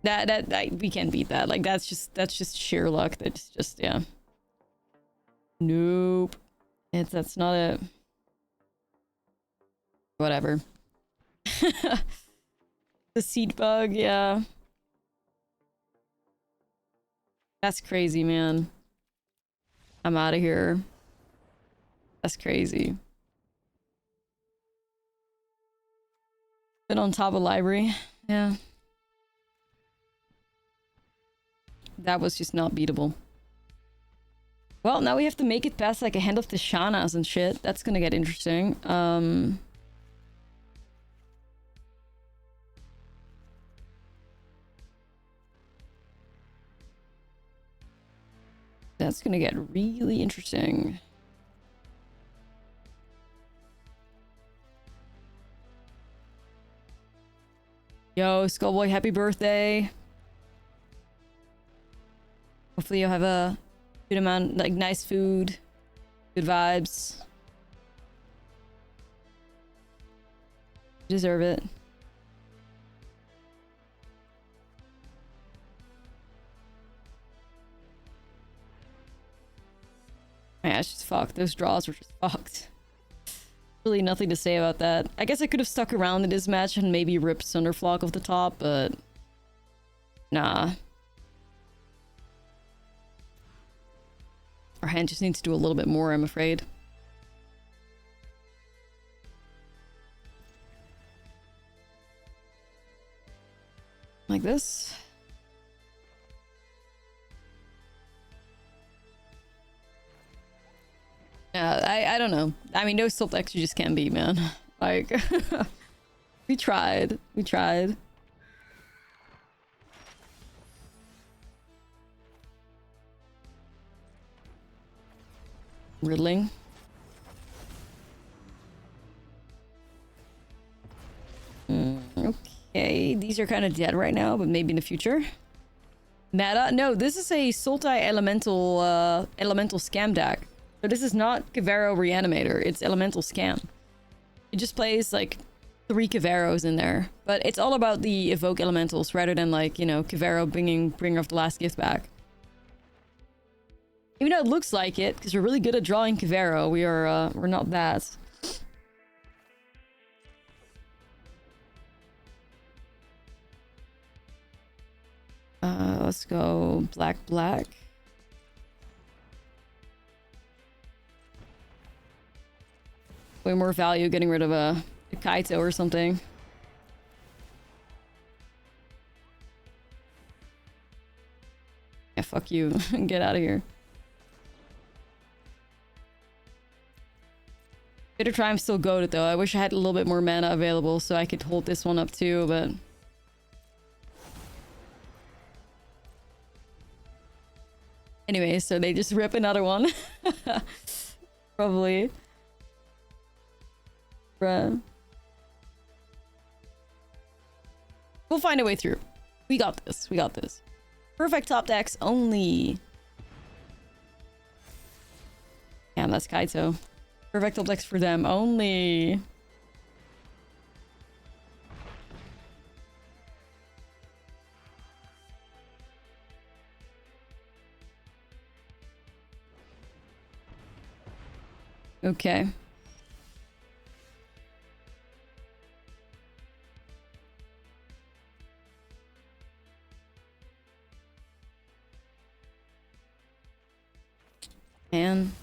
We can't beat that. Like, that's just sheer luck. That's just, yeah. Nope. That's not it. Whatever. The seed bug, yeah. That's crazy, man. I'm out of here. That's crazy. Been on top of library. Yeah. That was just not beatable. Well, now we have to make it past like a hand of Tishanas and shit. That's gonna get interesting. That's gonna get really interesting. Yo, Skullboy, happy birthday. Hopefully you'll have a good amount, like, nice food, good vibes. You deserve it. Yeah, it's just fucked. Those draws were just fucked. Really nothing to say about that. I guess I could have stuck around in this match and maybe ripped Sunderflock off the top, but... Nah. Our hand just needs to do a little bit more, I'm afraid. Like this. I don't know. I mean, no Sultai you just can't beat, man. Like, we tried. We tried. Riddling. Okay, these are kind of dead right now, but maybe in the future. Meta? No, this is a Sultai elemental scam deck. So this is not Kavero Reanimator, it's Elemental Scam. It just plays like 3 Kaveros in there. But it's all about the evoke elementals rather than like, you know, Kavero bringing of the last gift back. Even though it looks like it, because we're really good at drawing Kavero, we're not that. Let's go black. Way more value getting rid of a Kaito or something. Yeah, fuck you. Get out of here. Bitter Triumph's still goated though. I wish I had a little bit more mana available so I could hold this one up too, but... Anyway, so they just rip another one. Probably. Bruh. We'll find a way through. We got this. We got this. Perfect top decks only. Damn, that's Kaito. Perfect top decks for them only. Okay. Man.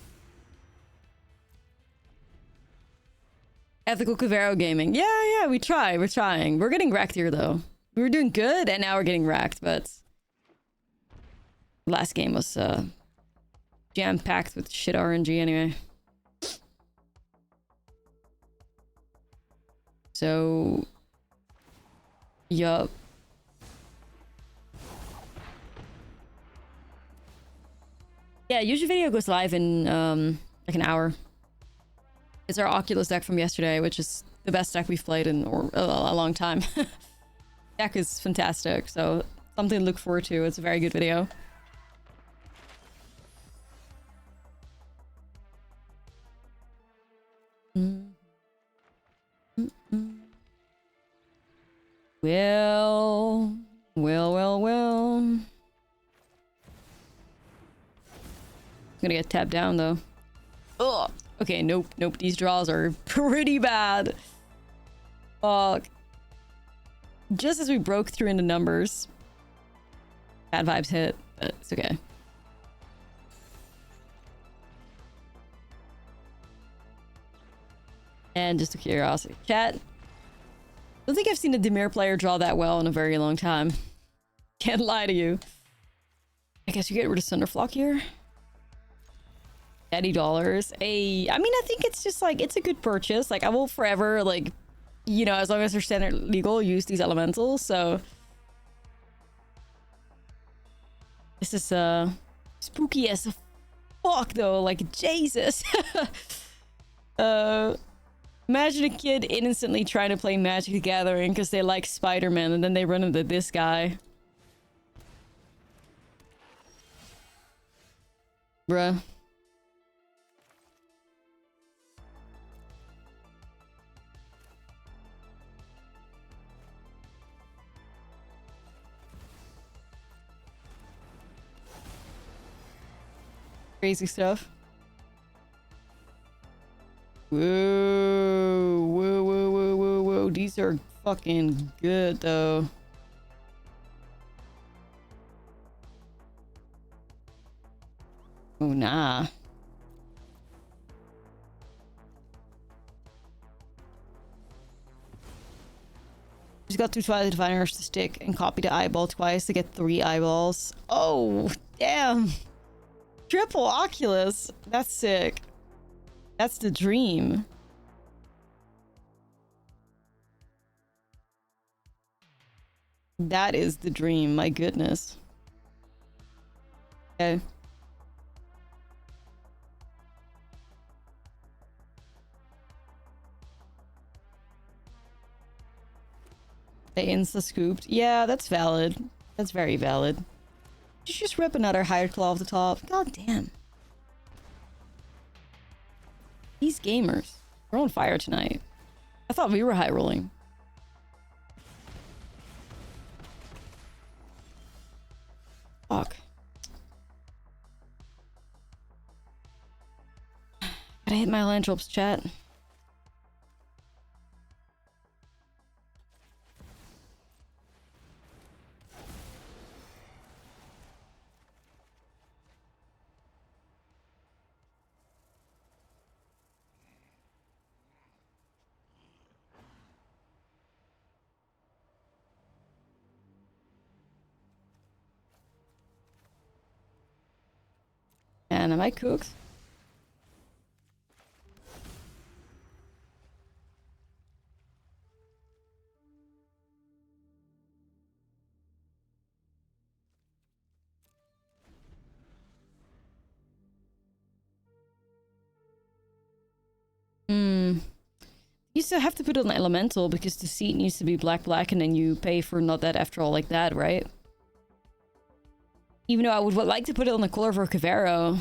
Ethical Kavero gaming. Yeah, we try. We're trying. We're getting wrecked here, though. We were doing good, and now we're getting wrecked, but... Last game was, jam-packed with shit RNG anyway. So... Yup. Yeah, usually video goes live in, like an hour. It's our Oculus deck from yesterday, which is the best deck we've played in a long time. Deck is fantastic, so something to look forward to. It's a very good video. Well. Gonna get tapped down though. Ugh. Okay, nope. These draws are pretty bad. Fuck. Just as we broke through into numbers. Bad vibes hit, but it's okay. And just a curiosity. Chat. I don't think I've seen a Dimir player draw that well in a very long time. Can't lie to you. I guess you get rid of Sunderflock here. $80. I mean, I think it's just like, it's a good purchase. Like, I will forever, like, you know, as long as they're standard legal, use these elementals. So this is spooky as fuck though. Like, Jesus. Imagine a kid innocently trying to play Magic the Gathering because they like Spider-Man and then they run into this guy. Bruh. Crazy stuff. Whoa. These are fucking good, though. Oh, nah. Just got 2 Twilight Diviners to stick and copy the eyeball twice to get 3 eyeballs. Oh, damn. Triple Oculus. That's sick. That's the dream. That is the dream, my goodness. Okay. They insta-scooped. Yeah, that's valid. That's very valid. You just rip another Hired Claw off the top. God damn. These gamers. We're on fire tonight. I thought we were high rolling. Fuck. Gotta hit my land drops, chat. And am I cooked? You still have to put it on elemental because the seed needs to be black and then you pay for not that after all like that, right? Even though I would like to put it on the color for Cavero.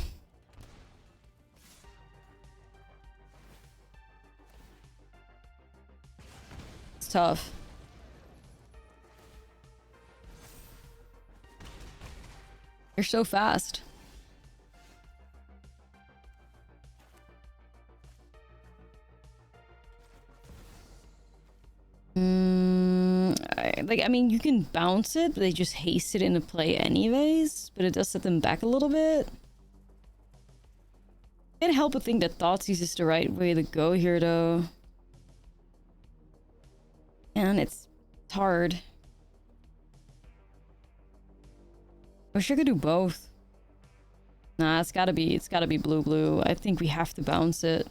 It's tough. You're so fast. I mean, you can bounce it, but they just haste it into play anyways. But it does set them back a little bit. Can't help but think that Thoughtseize is the right way to go here, though. And it's hard. I wish I could do both. Nah, it's gotta be blue. I think we have to bounce it.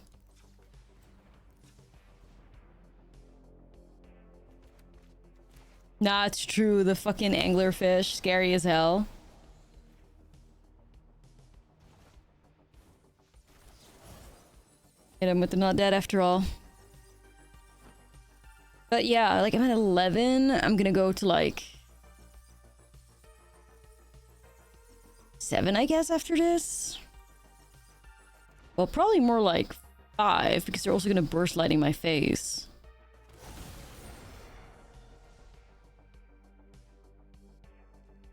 Nah, it's true. The fucking anglerfish, scary as hell. Hit him with the not dead after all. But yeah, like I'm at 11. I'm gonna go to like 7, I guess, after this. Well, probably more like 5 because they're also gonna burst lighting my face.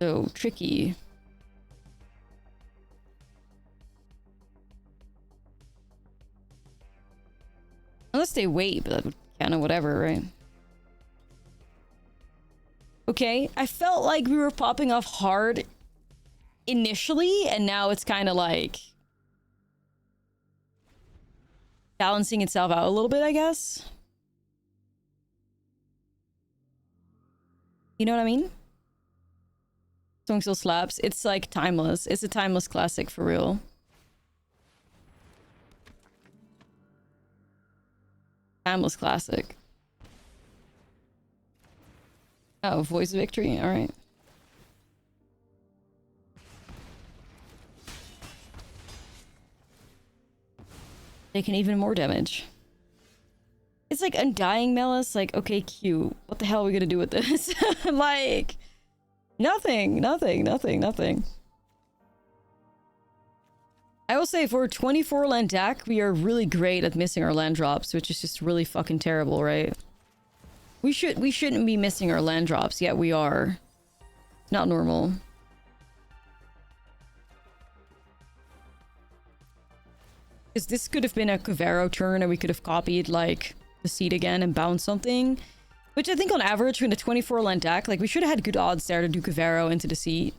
So tricky. Unless they wait, but that would kind of whatever, right? Okay, I felt like we were popping off hard initially, and now it's kind of like balancing itself out a little bit, I guess. You know what I mean? Song still slaps. It's like timeless. It's a timeless classic for real. Timeless classic. Oh, Voice of Victory. All right. Taking even more damage. It's like Undying Malice. Like, okay, cute. What the hell are we gonna do with this? Like... Nothing. I will say for a 24 land deck, we are really great at missing our land drops, which is just really fucking terrible, right? We shouldn't be missing our land drops, yet we are. It's not normal. Because this could have been a Cavero turn and we could have copied like the seed again and bounced something. Which I think on average in a 24-land deck, like we should have had good odds there to do Cavero into the seat.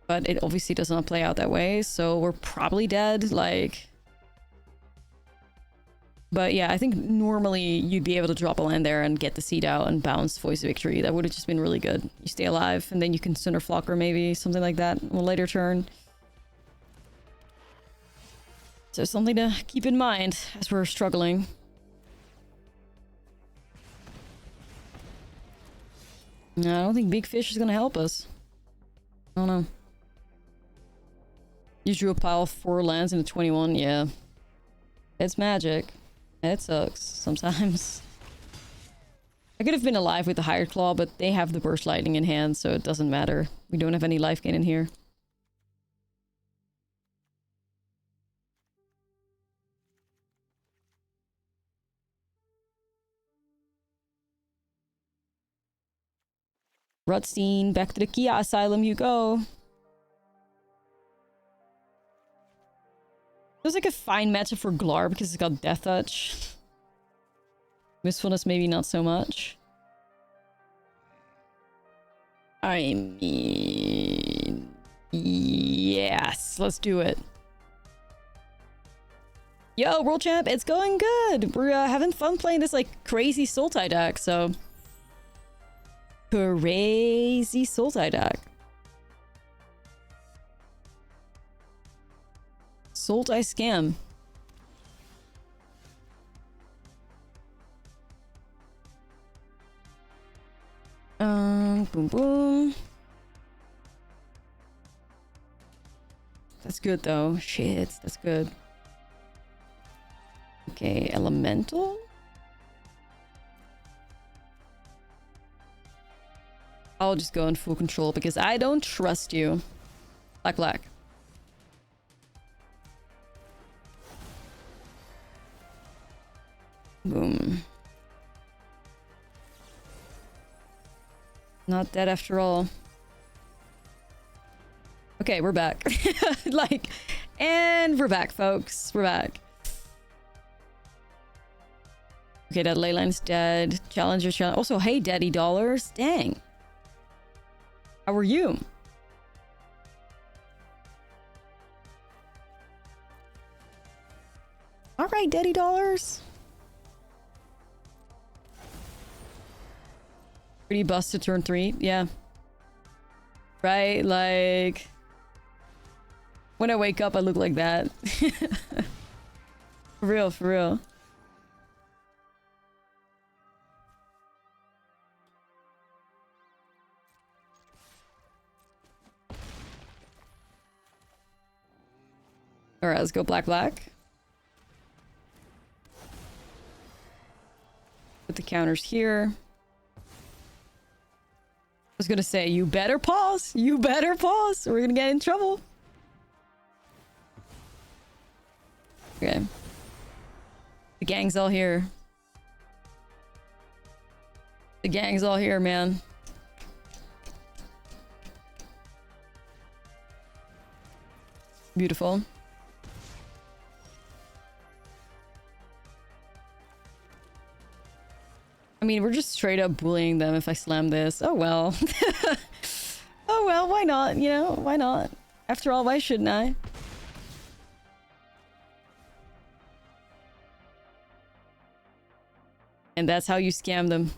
But it obviously does not play out that way, so we're probably dead, like... But yeah, I think normally you'd be able to drop a land there and get the seed out and bounce Voice of Victory. That would have just been really good. You stay alive, and then you can Cinder Flocker maybe, something like that, on a later turn. So something to keep in mind as we're struggling. No, I don't think Big Fish is gonna help us. I don't know. You drew a pile of 4 lands into 21, yeah. It's magic. It sucks sometimes. I could have been alive with the Hired Claw, but they have the Burst Lightning in hand, so it doesn't matter. We don't have any life gain in here. Rutstein, back to the Kia Asylum you go. Feels like a fine matchup for Glar because it's got Death Touch. Wistfulness maybe not so much. I mean... yes, let's do it. Yo, World Champ, it's going good! We're having fun playing this like crazy Sultai deck, so... Crazy Sultai deck. Sultai Scam. Boom boom. That's good though. Shit, that's good. Okay, Elemental? I'll just go in full control because I don't trust you. Black, black. Boom. Not dead after all. Okay, we're back. Like, and we're back, folks. We're back. Okay, that Leyline's dead. Challenger challenge. Also, hey, Daddy Dollars. Dang. How are you? All right, Daddy Dollars. Pretty busted turn 3. Yeah. Right? Like... when I wake up, I look like that. For real, for real. Alright, let's go black, black. Put the counters here. I was gonna say, you better pause! You better pause! We're gonna get in trouble. Okay. The gang's all here. The gang's all here, man. Beautiful. I mean, we're just straight up bullying them if I slam this. Oh well. Oh well, why not? You know, why not? After all, why shouldn't I? And that's how you scam them.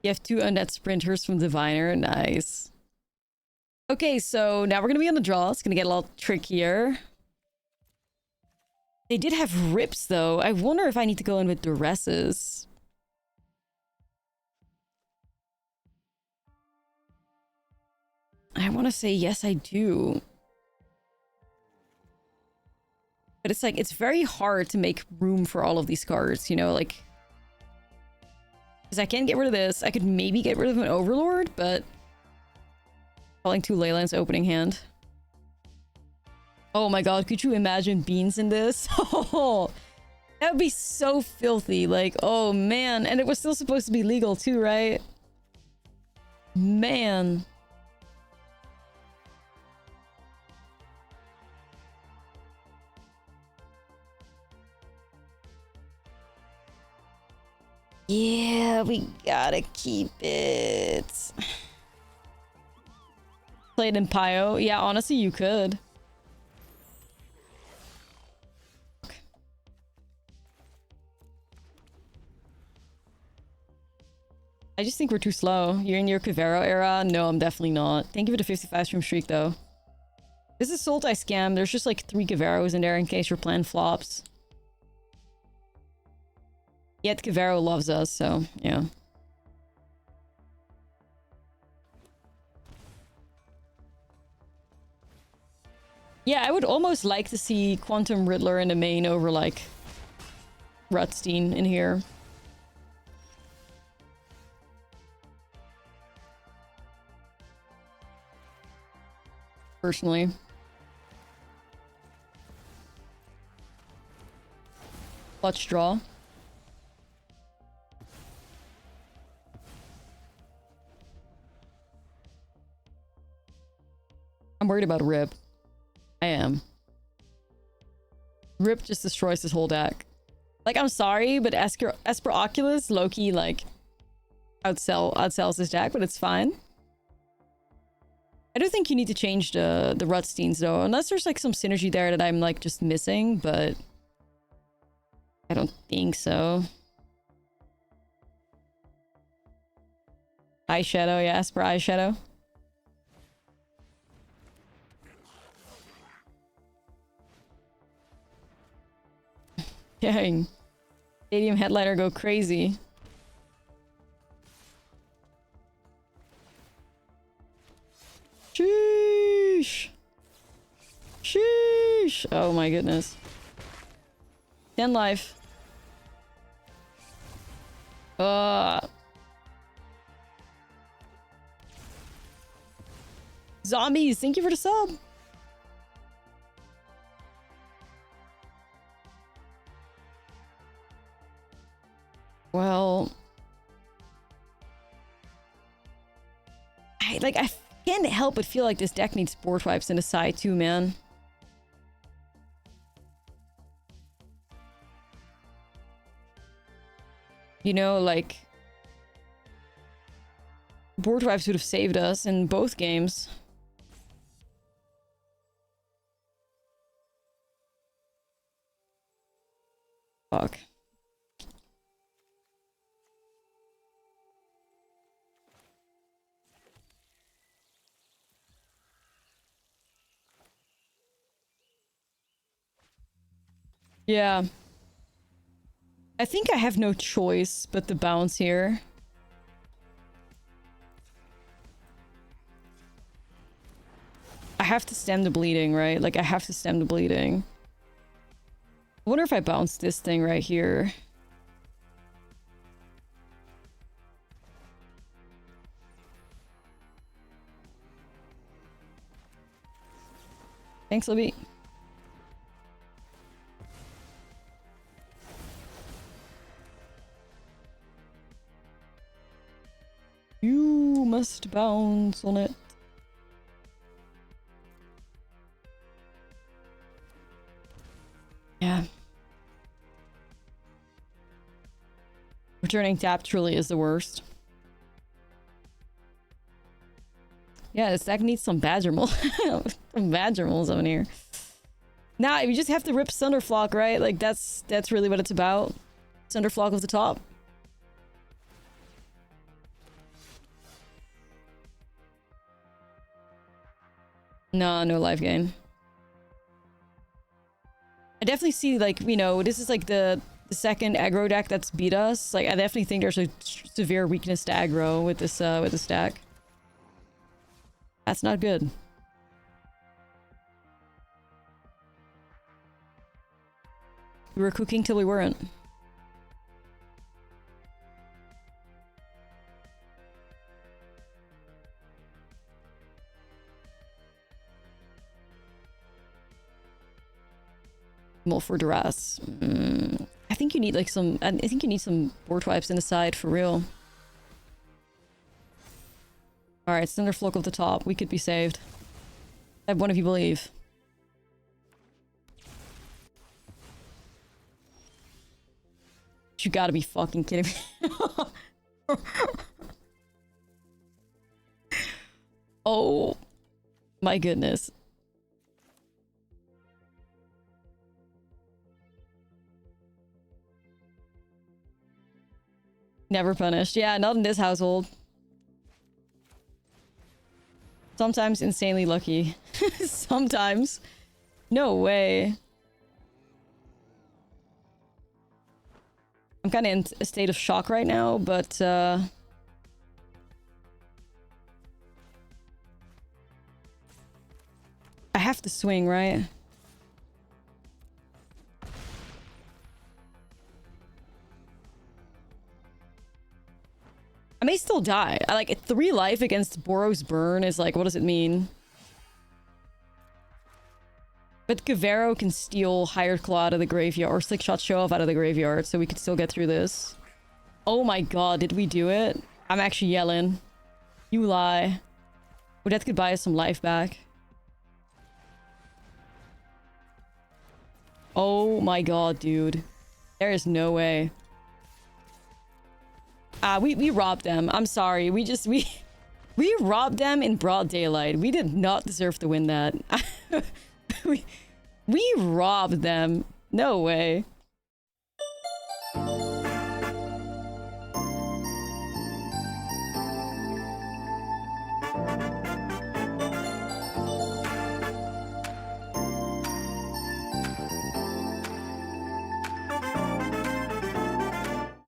You have 2 undead sprinters from Diviner. Nice. Okay, so now we're gonna be on the draw. It's gonna get a lot trickier. They did have rips, though. I wonder if I need to go in with duresses. I want to say yes, I do. But it's like, it's very hard to make room for all of these cards, you know, like... because I can get rid of this. I could maybe get rid of an Overlord, but... calling 2 Leylines opening hand. Oh my god, could you imagine beans in this? Oh, that would be so filthy. Like, oh man. And it was still supposed to be legal too, right? Man. Yeah, we gotta keep it. Play it in Pio. Yeah, honestly, you could. I just think we're too slow. You're in your Cavero era? No, I'm definitely not. Thank you for the 55 stream streak, though. This is Sultai Scam. There's just like 3 Caveros in there in case your plan flops. Yet Cavero loves us, so yeah. Yeah, I would almost like to see Quantum Riddler in the main over like Rutstein in here. Personally. Clutch draw. I'm worried about Rip. I am. Rip just destroys his whole deck. Like, I'm sorry, but Esper Oculus, Loki, like, outsells his deck, but it's fine. I do think you need to change the Rutsteins, though, unless there's, like, some synergy there that I'm, like, just missing, but I don't think so. Eyeshadow, yeah, Esper Eyeshadow. Dang. Stadium Headliner go crazy. Sheesh. Sheesh. Oh my goodness. 10 life. Zombies, thank you for the sub. Well, I can't help but feel like this deck needs board wipes in the side too, man. You know, like, board wipes would have saved us in both games. Fuck. Yeah. I think I have no choice but to bounce here. I have to stem the bleeding, right? Like, I have to stem the bleeding. I wonder if I bounce this thing right here. Thanks, Libby. You must bounce on it. Yeah. Returning tap truly is the worst. Yeah, this deck needs some Badger Mole. Some Badger Moles on here. Nah, you just have to rip Sunderflock, right? Like, that's really what it's about. Sunderflock of the top. No, no life gain. I definitely see, like, you know, this is like the second aggro deck that's beat us. Like, I definitely think there's a severe weakness to aggro with this deck. That's not good. We were cooking till we weren't. More for duress. I think you need like some. I think you need some board wipes in the side for real. All right, Cinderflock of the top. We could be saved. Have one of you believe. You gotta be fucking kidding me. Oh my goodness. Never punished. Yeah, not in this household. Sometimes insanely lucky. Sometimes. No way. I'm kind of in a state of shock right now, but I have to swing, right? I may still die. I like 3 life against Boros Burn is like, what does it mean? But Kavero can steal Hired Claw out of the graveyard, or Slickshot Show Off out of the graveyard, so we could still get through this. Oh my god, did we do it? I'm actually yelling. You lie. Well, that could buy us some life back. Oh my god, dude. There is no way. We robbed them. I'm sorry. We robbed them in broad daylight. We did not deserve to win that. we robbed them. No way.